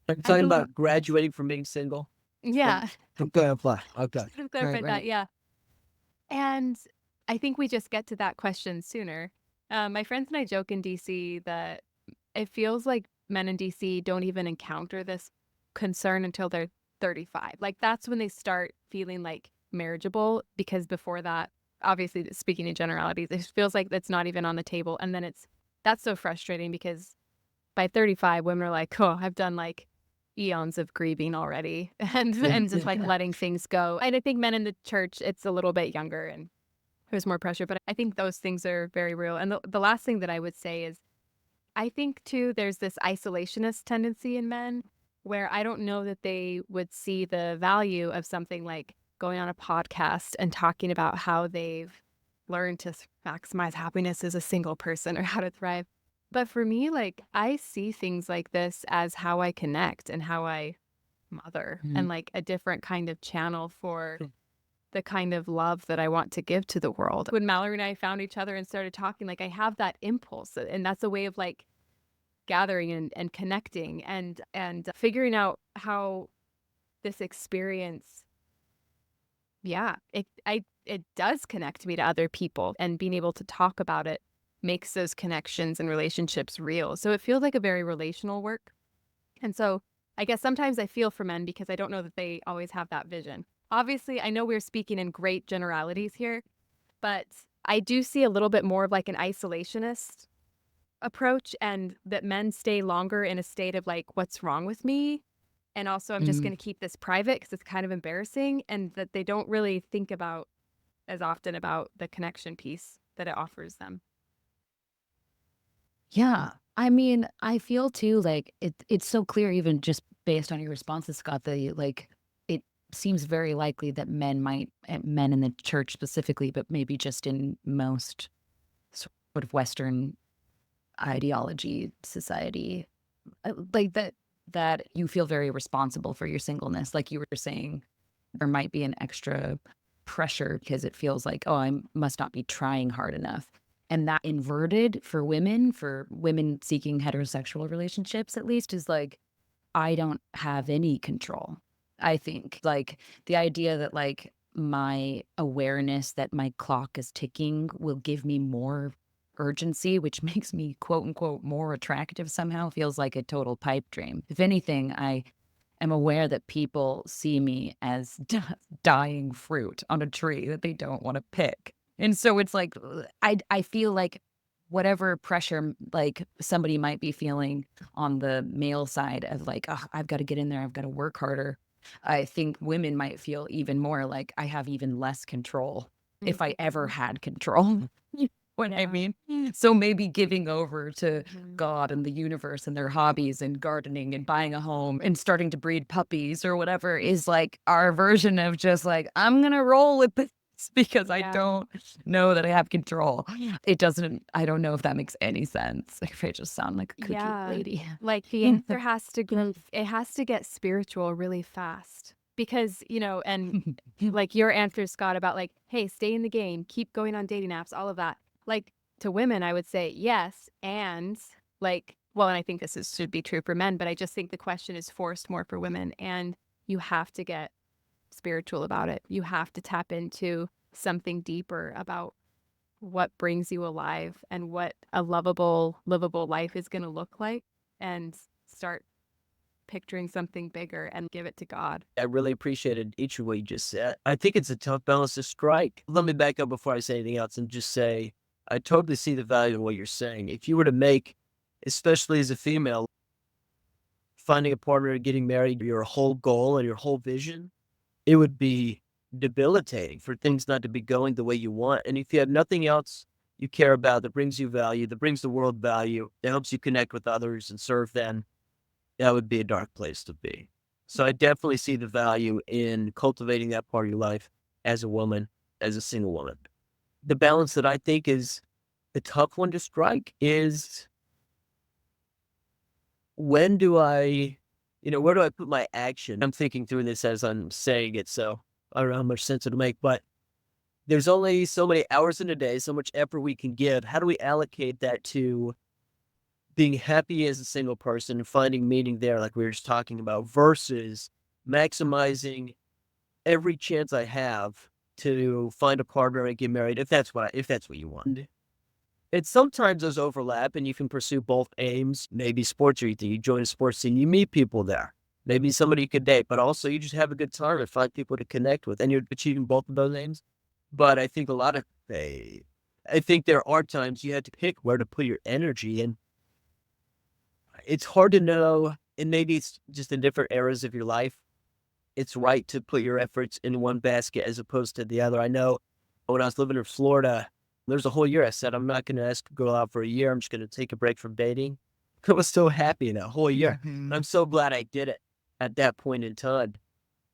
Are you I talking think, about graduating from being single? yeah, To clarify. Okay. should have clarified that. Yeah. And I think we just get to that question sooner. My friends and I joke in DC that it feels like men in DC don't even encounter this concern until they're 35. Like that's when they start feeling like marriageable because before that, obviously speaking in generalities, it feels like that's not even on the table. And then that's so frustrating because by 35, women are like, oh, I've done like eons of grieving already and just like letting things go. And I think men in the church, it's a little bit younger and there's more pressure, but I think those things are very real. And the last thing that I would say is I think too, there's this isolationist tendency in men where I don't know that they would see the value of something like going on a podcast and talking about how they've learned to maximize happiness as a single person or how to thrive. But for me, like I see things like this as how I connect and how I mother and like a different kind of channel for the kind of love that I want to give to the world. When Mallory and I found each other and started talking, like I have that impulse and that's a way of like gathering and connecting and figuring out how this experience it does connect me to other people and being able to talk about it makes those connections and relationships real. So it feels like a very relational work. And so I guess sometimes I feel for men because I don't know that they always have that vision. Obviously, I know we're speaking in great generalities here, but I do see a little bit more of like an isolationist approach and that men stay longer in a state of like, what's wrong with me? And also, I'm just going to keep this private because it's kind of embarrassing, and that they don't really think about as often about the connection piece that it offers them. Yeah. I mean, I feel too like it's so clear even just based on your responses, Scott, that like seems very likely that men in the church specifically, but maybe just in most sort of Western ideology, society, like that you feel very responsible for your singleness. Like you were saying, there might be an extra pressure because it feels like, oh, I must not be trying hard enough. And that inverted for women seeking heterosexual relationships, at least, is like, I don't have any control. I think like the idea that like my awareness that my clock is ticking will give me more urgency, which makes me quote unquote more attractive somehow, feels like a total pipe dream. If anything, I am aware that people see me as dying fruit on a tree that they don't want to pick. And so it's like, I feel like whatever pressure like somebody might be feeling on the male side of like, oh, I've got to get in there, I've got to work harder. I think women might feel even more like I have even less control if I ever had control. What I mean? So maybe giving over to God and the universe and their hobbies and gardening and buying a home and starting to breed puppies or whatever is like our version of just like, I'm going to roll with this because I don't know that I have control. I don't know if that makes any sense. If I just sound like a cookie lady. Like the answer it has to get spiritual really fast. Because, and like your answer, Scott, about like, hey, stay in the game, keep going on dating apps, all of that. Like to women, I would say yes. And like, well, and I think should be true for men, but I just think the question is forced more for women. And you have to get spiritual about it. You have to tap into something deeper about what brings you alive and what a lovable, livable life is going to look like, and start picturing something bigger and give it to God. I really appreciated each of what you just said. I think it's a tough balance to strike. Let me back up before I say anything else and just say, I totally see the value in what you're saying. If you were to make, especially as a female, finding a partner and getting married your whole goal and your whole vision, it would be debilitating for things not to be going the way you want. And if you have nothing else you care about that brings you value, that brings the world value, that helps you connect with others and serve them, that would be a dark place to be. So I definitely see the value in cultivating that part of your life as a woman, as a single woman. The balance that I think is the tough one to strike is, where do I put my action? I'm thinking through this as I'm saying it, so I don't know how much sense it'll make, but there's only so many hours in a day, so much effort we can give. How do we allocate that to being happy as a single person, finding meaning there, like we were just talking about, versus maximizing every chance I have to find a partner and get married, if that's what you want. And sometimes those overlap, and you can pursue both aims. Maybe sports, or you join a sports team, you meet people there. Maybe somebody you could date, but also you just have a good time and find people to connect with, and you're achieving both of those aims. But I think I think there are times you have to pick where to put your energy, and it's hard to know, and maybe it's just in different eras of your life, it's right to put your efforts in one basket as opposed to the other. I know when I was living in Florida, there's a whole year I said, I'm not going to ask a girl out for a year. I'm just going to take a break from dating. I was so happy in that whole year. And I'm so glad I did it at that point in time.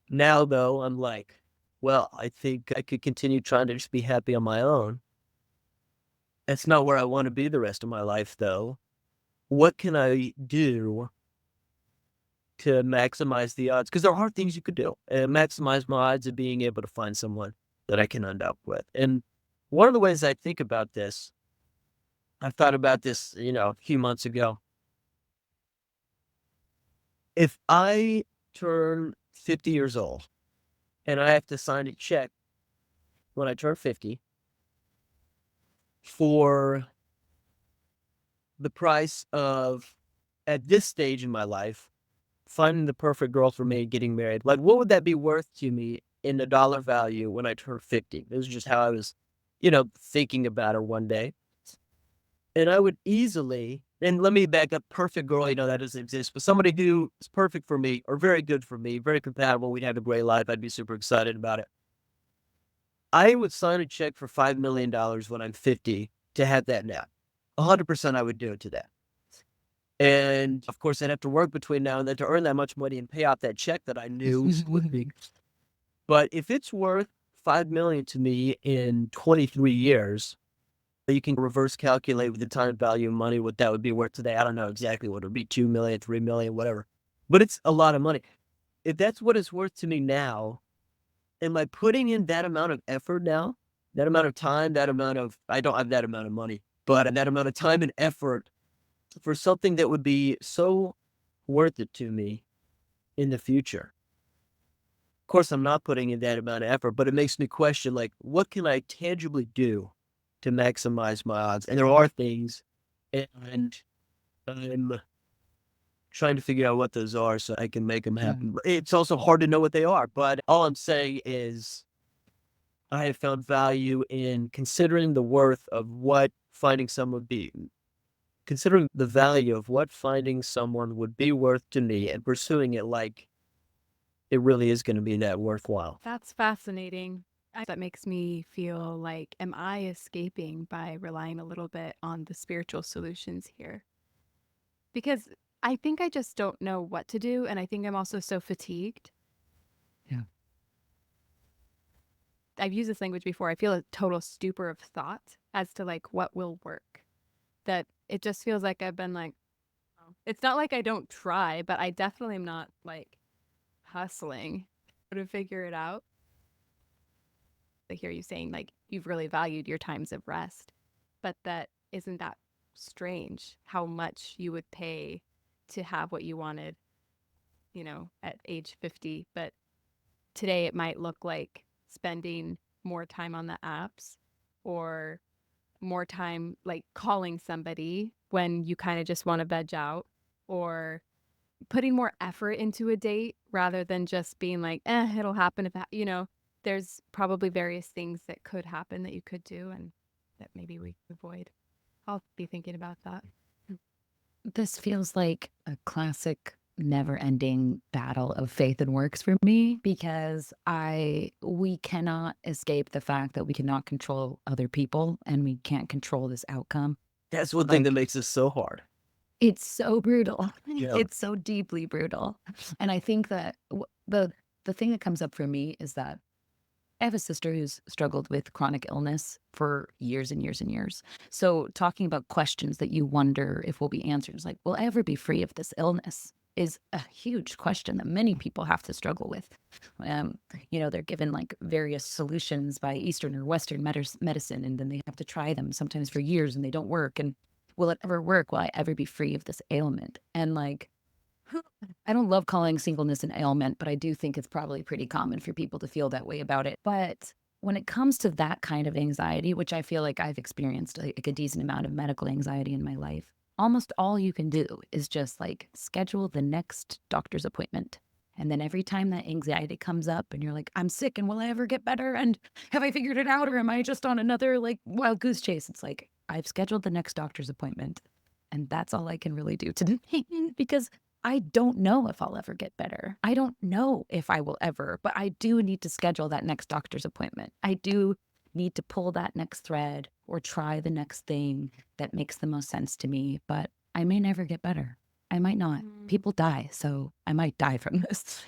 Now, though, I'm like, well, I think I could continue trying to just be happy on my own. That's not where I want to be the rest of my life, though. What can I do to maximize the odds? Because there are things you could do and maximize my odds of being able to find someone that I can end up with. And one of the ways I think about this, I thought about this, a few months ago. If I turn 50 years old and I have to sign a check when I turn 50 for the price of, at this stage in my life, finding the perfect girl for me, getting married, like, what would that be worth to me in the dollar value when I turn 50? This is just how I was, thinking about her one day. And I would easily, and let me back up, perfect girl, that doesn't exist, but somebody who is perfect for me or very good for me, very compatible, we'd have a great life. I'd be super excited about it. I would sign a check for $5 million when I'm 50 to have that now. 100% I would do it to that. And of course, I'd have to work between now and then to earn that much money and pay off that check that I knew would be But if it's worth 5 million to me in 23 years, you can reverse calculate with the time value of money what that would be worth today. I don't know exactly what it would be, 2 million, 3 million, whatever. But it's a lot of money. If that's what it's worth to me now, am I putting in that amount of effort now? That amount of time, I don't have that amount of money, but that amount of time and effort for something that would be so worth it to me in the future. Of course, I'm not putting in that amount of effort, but it makes me question, like, what can I tangibly do to maximize my odds? And there are things, and I'm trying to figure out what those are so I can make them happen. It's also hard to know what they are, but all I'm saying is I have found value in considering the worth of what finding someone would be, considering the value of what finding someone would be worth to me and pursuing it like it really is going to be that worthwhile. That's fascinating. That makes me feel like, am I escaping by relying a little bit on the spiritual solutions here? Because I think I just don't know what to do. And I think I'm also so fatigued. Yeah. I've used this language before. I feel a total stupor of thought as to like what will work. That it just feels like I've been like, oh. It's not like I don't try, but I definitely am not like hustling to figure it out. I hear you saying like you've really valued your times of rest, but that isn't that strange how much you would pay to have what you wanted, at age 50. But today it might look like spending more time on the apps or more time like calling somebody when you kind of just want to veg out, or putting more effort into a date rather than just being like, it'll happen if, there's probably various things that could happen that you could do and that maybe we could avoid. I'll be thinking about that. This feels like a classic never-ending battle of faith and works for me because we cannot escape the fact that we cannot control other people and we can't control this outcome. That's one thing that makes this so hard. It's so brutal. Yeah. It's so deeply brutal. And I think that the thing that comes up for me is that I have a sister who's struggled with chronic illness for years and years and years. So talking about questions that you wonder if will be answered, is like, will I ever be free of this illness? Is a huge question that many people have to struggle with. They're given like various solutions by Eastern or Western medicine, and then they have to try them sometimes for years and they don't work. And will it ever work? Will I ever be free of this ailment? And like, I don't love calling singleness an ailment, but I do think it's probably pretty common for people to feel that way about it. But when it comes to that kind of anxiety, which I feel like I've experienced like a decent amount of medical anxiety in my life, almost all you can do is just like schedule the next doctor's appointment. And then every time that anxiety comes up and you're like, I'm sick and will I ever get better? And have I figured it out? Or am I just on another like wild goose chase? It's like, I've scheduled the next doctor's appointment. And that's all I can really do today because I don't know if I'll ever get better. I don't know if I will ever, but I do need to schedule that next doctor's appointment. I do need to pull that next thread or try the next thing that makes the most sense to me, but I may never get better. I might not. People die, so I might die from this.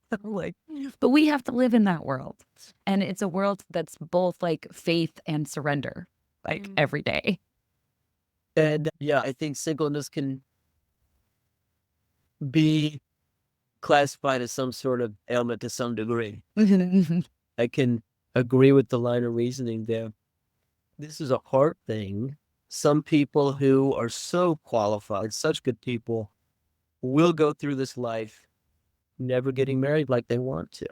But we have to live in that world. And it's a world that's both like faith and surrender, like every day. And yeah, I think singleness can be classified as some sort of ailment to some degree. I can agree with the line of reasoning there. This is a hard thing. Some people who are so qualified, such good people, will go through this life never getting married like they want to.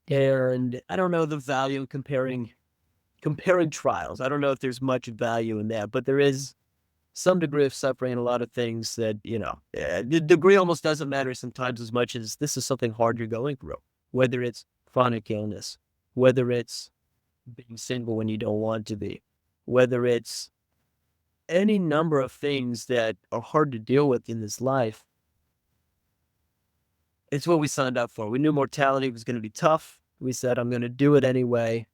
And I don't know the value in comparing trials. I don't know if there's much value in that, but there is some degree of suffering and a lot of things that, the degree almost doesn't matter sometimes as much as this is something hard you're going through, whether it's chronic illness, whether it's being single when you don't want to be, whether it's any number of things that are hard to deal with in this life. It's what we signed up for. We knew mortality was going to be tough. We said, I'm going to do it anyway.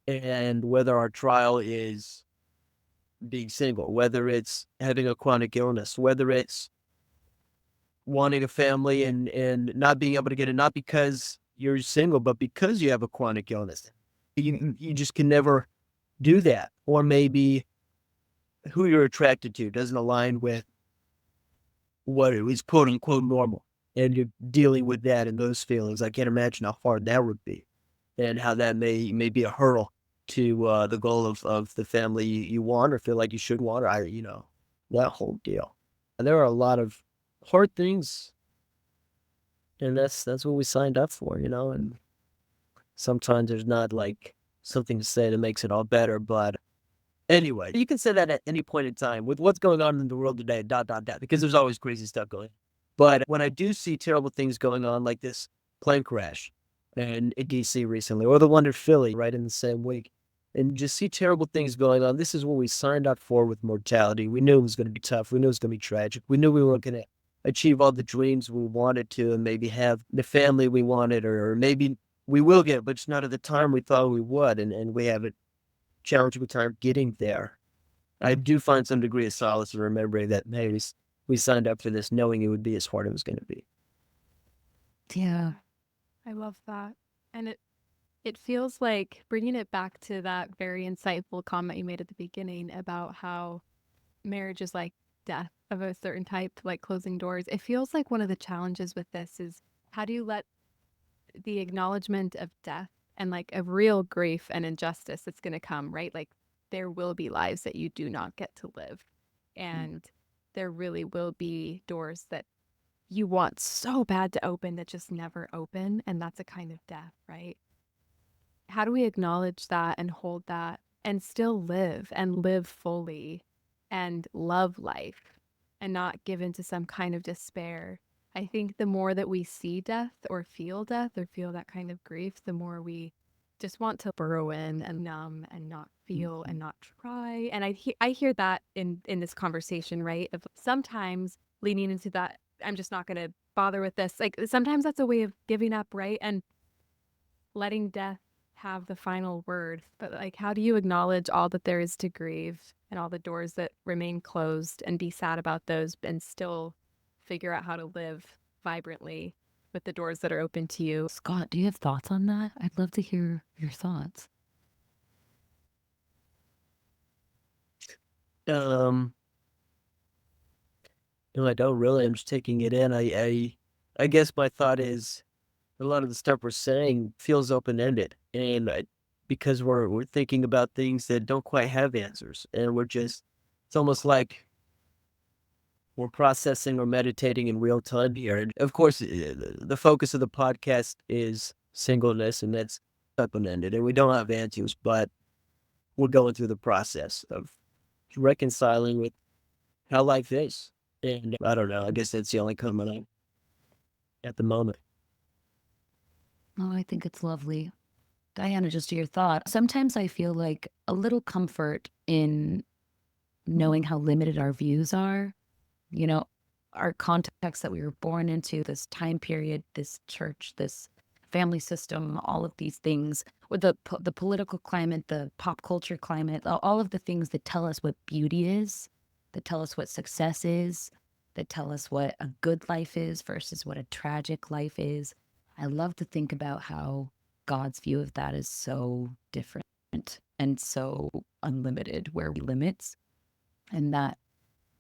And whether our trial is being single, whether it's having a chronic illness, whether it's wanting a family and not being able to get it, not because you're single, but because you have a chronic illness, you just can never do that. Or maybe who you're attracted to doesn't align with what is quote unquote normal. And you're dealing with that and those feelings. I can't imagine how hard that would be and how that may be a hurdle to the goal of the family you want or feel like you should want, or that whole deal. And there are a lot of hard things, and that's what we signed up for, and sometimes there's not like something to say that makes it all better, but anyway, you can say that at any point in time with what's going on in the world today, dot, dot, dot, because there's always crazy stuff going on. But when I do see terrible things going on, like this plane crash in DC recently, or the one in Philly right in the same week, and just see terrible things going on, this is what we signed up for with mortality. We knew it was going to be tough. We knew it was going to be tragic. We knew we weren't going to achieve all the dreams we wanted to and maybe have the family we wanted, or maybe we will get, but it's not at the time we thought we would, and we have a challenging time getting there. I do find some degree of solace in remembering that, hey, we signed up for this knowing it would be as hard as it was going to be. Yeah. I love that. And it feels like bringing it back to that very insightful comment you made at the beginning about how marriage is like death of a certain type, like closing doors. It feels like one of the challenges with this is how do you let the acknowledgement of death and like of real grief and injustice that's going to come, right? Like there will be lives that you do not get to live. And there really will be doors that you want so bad to open that just never open. And that's a kind of death, right? How do we acknowledge that and hold that and still live and live fully and love life and not give into some kind of despair? I think the more that we see death or feel that kind of grief, the more we just want to burrow in and numb and not feel and not try. And I hear that in this conversation, right? Of sometimes leaning into that, I'm just not going to bother with this. Like sometimes that's a way of giving up, right? And letting death have the final word. But like, how do you acknowledge all that there is to grieve and all the doors that remain closed and be sad about those and still figure out how to live vibrantly with the doors that are open to you? Scott, do you have thoughts on that? I'd love to hear your thoughts. No, I don't really. I'm just taking it in. I guess my thought is a lot of the stuff we're saying feels open ended, and because we're thinking about things that don't quite have answers, and it's almost like we're processing or meditating in real time here. And of course, the focus of the podcast is singleness, and that's open ended, and we don't have answers, but we're going through the process of reconciling with how life is. And I don't know. I guess that's the only comment I at the moment. Oh, I think it's lovely. Diana, just to your thought, sometimes I feel like a little comfort in knowing how limited our views are. You know, our context that we were born into, this time period, this church, this family system, all of these things, with the political climate, the pop culture climate, all of the things that tell us what beauty is, that tell us what success is, that tell us what a good life is versus what a tragic life is. I love to think about how God's view of that is so different and so unlimited, where we limits, and that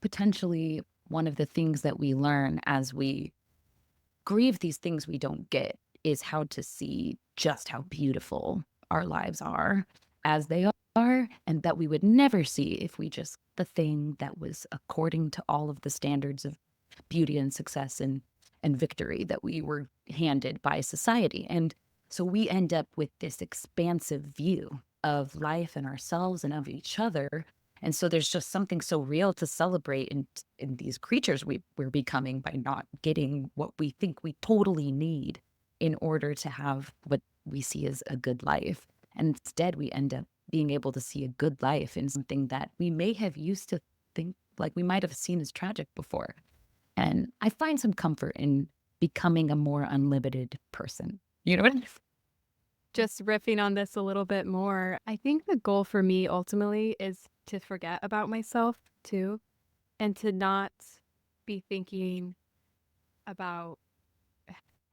potentially one of the things that we learn as we grieve these things we don't get is how to see just how beautiful our lives are as they are, and that we would never see if we just the thing that was according to all of the standards of beauty and success and victory that we were handed by society. And so we end up with this expansive view of life and ourselves and of each other. And so there's just something so real to celebrate in these creatures we're becoming by not getting what we think we totally need in order to have what we see as a good life. And instead, we end up being able to see a good life in something that we may have used to think like we might have seen as tragic before. And I find some comfort in becoming a more unlimited person. You know what I mean? Just riffing on this a little bit more, I think the goal for me ultimately is to forget about myself too, and to not be thinking about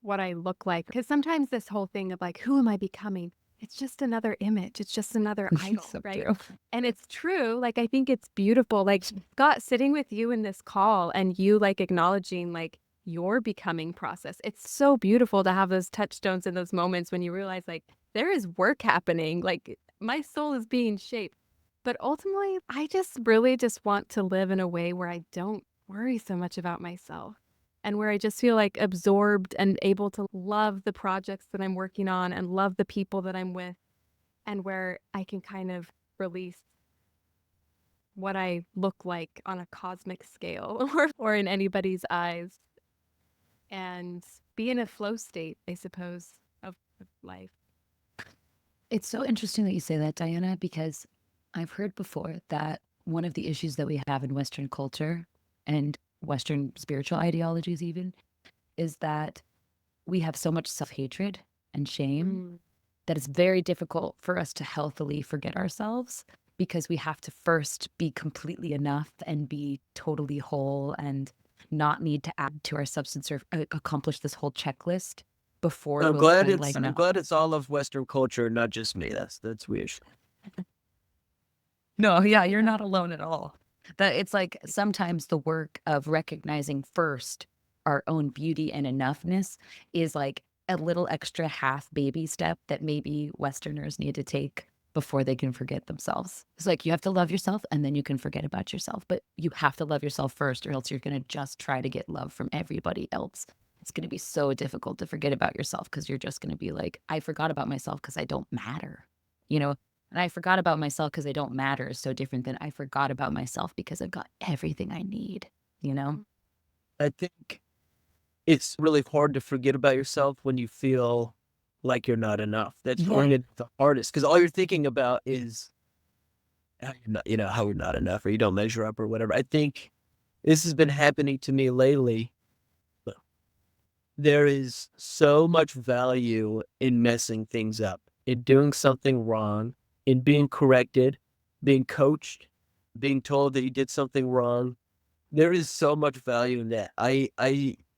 what I look like. Because sometimes this whole thing of like, who am I becoming? It's just another image. It's just another idol, So right? true. And it's true. Like, I think it's beautiful. Like, Scott, sitting with you in this call and you like acknowledging like your becoming process. It's so beautiful to have those touchstones in those moments when you realize like there is work happening. Like, my soul is being shaped. But ultimately, I just really just want to live in a way where I don't worry so much about myself and where I just feel like absorbed and able to love the projects that I'm working on and love the people that I'm with, and where I can kind of release what I look like on a cosmic scale or in anybody's eyes, and be in a flow state, I suppose, of life. It's so interesting that you say that, Diana, because I've heard before that one of the issues that we have in Western culture and Western spiritual ideologies, even, is that we have so much self hatred and shame Mm. that it's very difficult for us to healthily forget ourselves because we have to first be completely enough and be totally whole and not need to add to our substance or accomplish this whole checklist before I'm we'll glad find like, I'm no. glad it's all of Western culture, not just me. That's weird. No, yeah, you're not alone at all. That it's like sometimes the work of recognizing first our own beauty and enoughness is like a little extra half baby step that maybe Westerners need to take before they can forget themselves. It's like you have to love yourself and then you can forget about yourself, but you have to love yourself first or else you're going to just try to get love from everybody else. It's going to be so difficult to forget about yourself because you're just going to be like, I forgot about myself because I don't matter, you know? And I forgot about myself because I don't matter is so different than I forgot about myself because I've got everything I need, you know? I think it's really hard to forget about yourself when you feel like you're not enough. That's Yeah. probably the hardest because all you're thinking about is how you're not, how you're not enough or you don't measure up or whatever. I think this has been happening to me lately. There is so much value in messing things up, in doing something wrong, in being corrected, being coached, being told that you did something wrong. There is so much value in that. I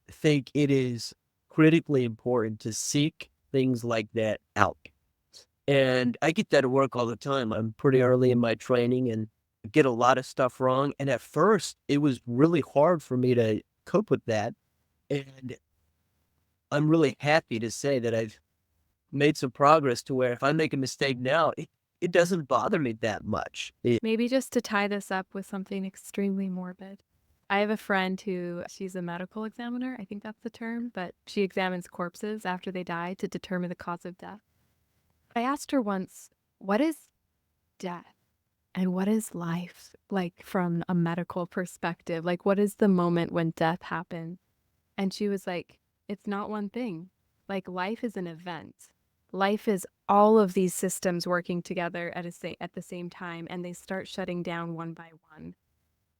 think it is critically important to seek things like that out. And I get that at work all the time. I'm pretty early in my training and get a lot of stuff wrong. And at first, it was really hard for me to cope with that. And I'm really happy to say that I've made some progress to where if I make a mistake now, it doesn't bother me that much. Maybe just to tie this up with something extremely morbid. I have a friend who, she's a medical examiner, I think that's the term, but she examines corpses after they die to determine the cause of death. I asked her once, what is death and what is life? Like from a medical perspective, like what is the moment when death happens? And she was like, it's not one thing. Like life is an event. Life is all of these systems working together at the same time, and they start shutting down one by one.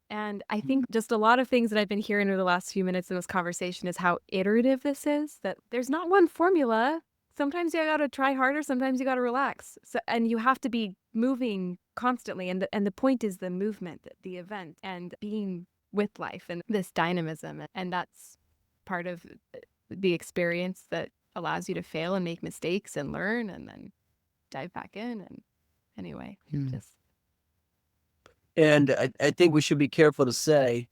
And I think just a lot of things that I've been hearing over the last few minutes in this conversation is how iterative this is, that there's not one formula. Sometimes you got to try harder, sometimes you got to relax. So, and you have to be moving constantly. And the point is the movement, the event, and being with life and this dynamism. And that's part of the experience that allows you to fail and make mistakes and learn and then dive back in. And anyway, just. And I think we should be careful to say,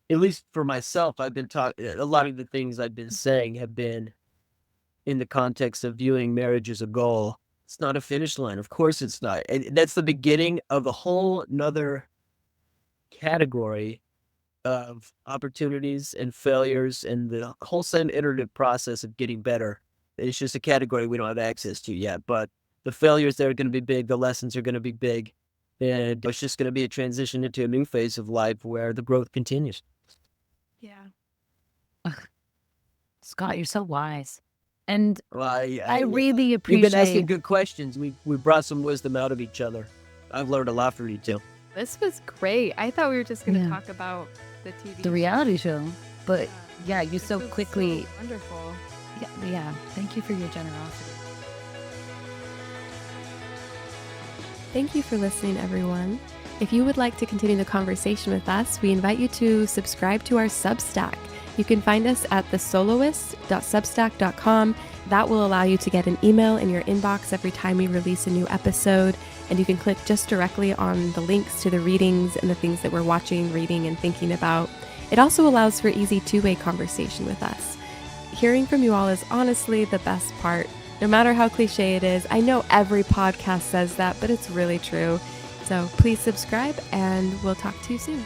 at least for myself, I've been talking, a lot of the things I've been saying have been in the context of viewing marriage as a goal. It's not a finish line. Of course it's not. And that's the beginning of a whole nother category of opportunities and failures and the whole same iterative process of getting better. It's just a category we don't have access to yet, but the failures there are going to be big. The lessons are going to be big. And it's just going to be a transition into a new phase of life where the growth continues. Yeah. Scott, you're so wise. And Well, I really appreciate. You've been asking good questions. We brought some wisdom out of each other. I've learned a lot from you too. This was great. I thought we were just going to talk about the TV. The reality show. But yeah, you This so was quickly. so wonderful. Yeah. Thank you for your generosity. Thank you for listening, everyone. If you would like to continue the conversation with us, we invite you to subscribe to our Substack. You can find us at thesoloist.substack.com. That will allow you to get an email in your inbox every time we release a new episode, and you can click just directly on the links to the readings and the things that we're watching, reading, and thinking about. It also allows for easy two-way conversation with us. Hearing from you all is honestly the best part. No matter how cliche it is, I know every podcast says that, but it's really true. So please subscribe, and we'll talk to you soon.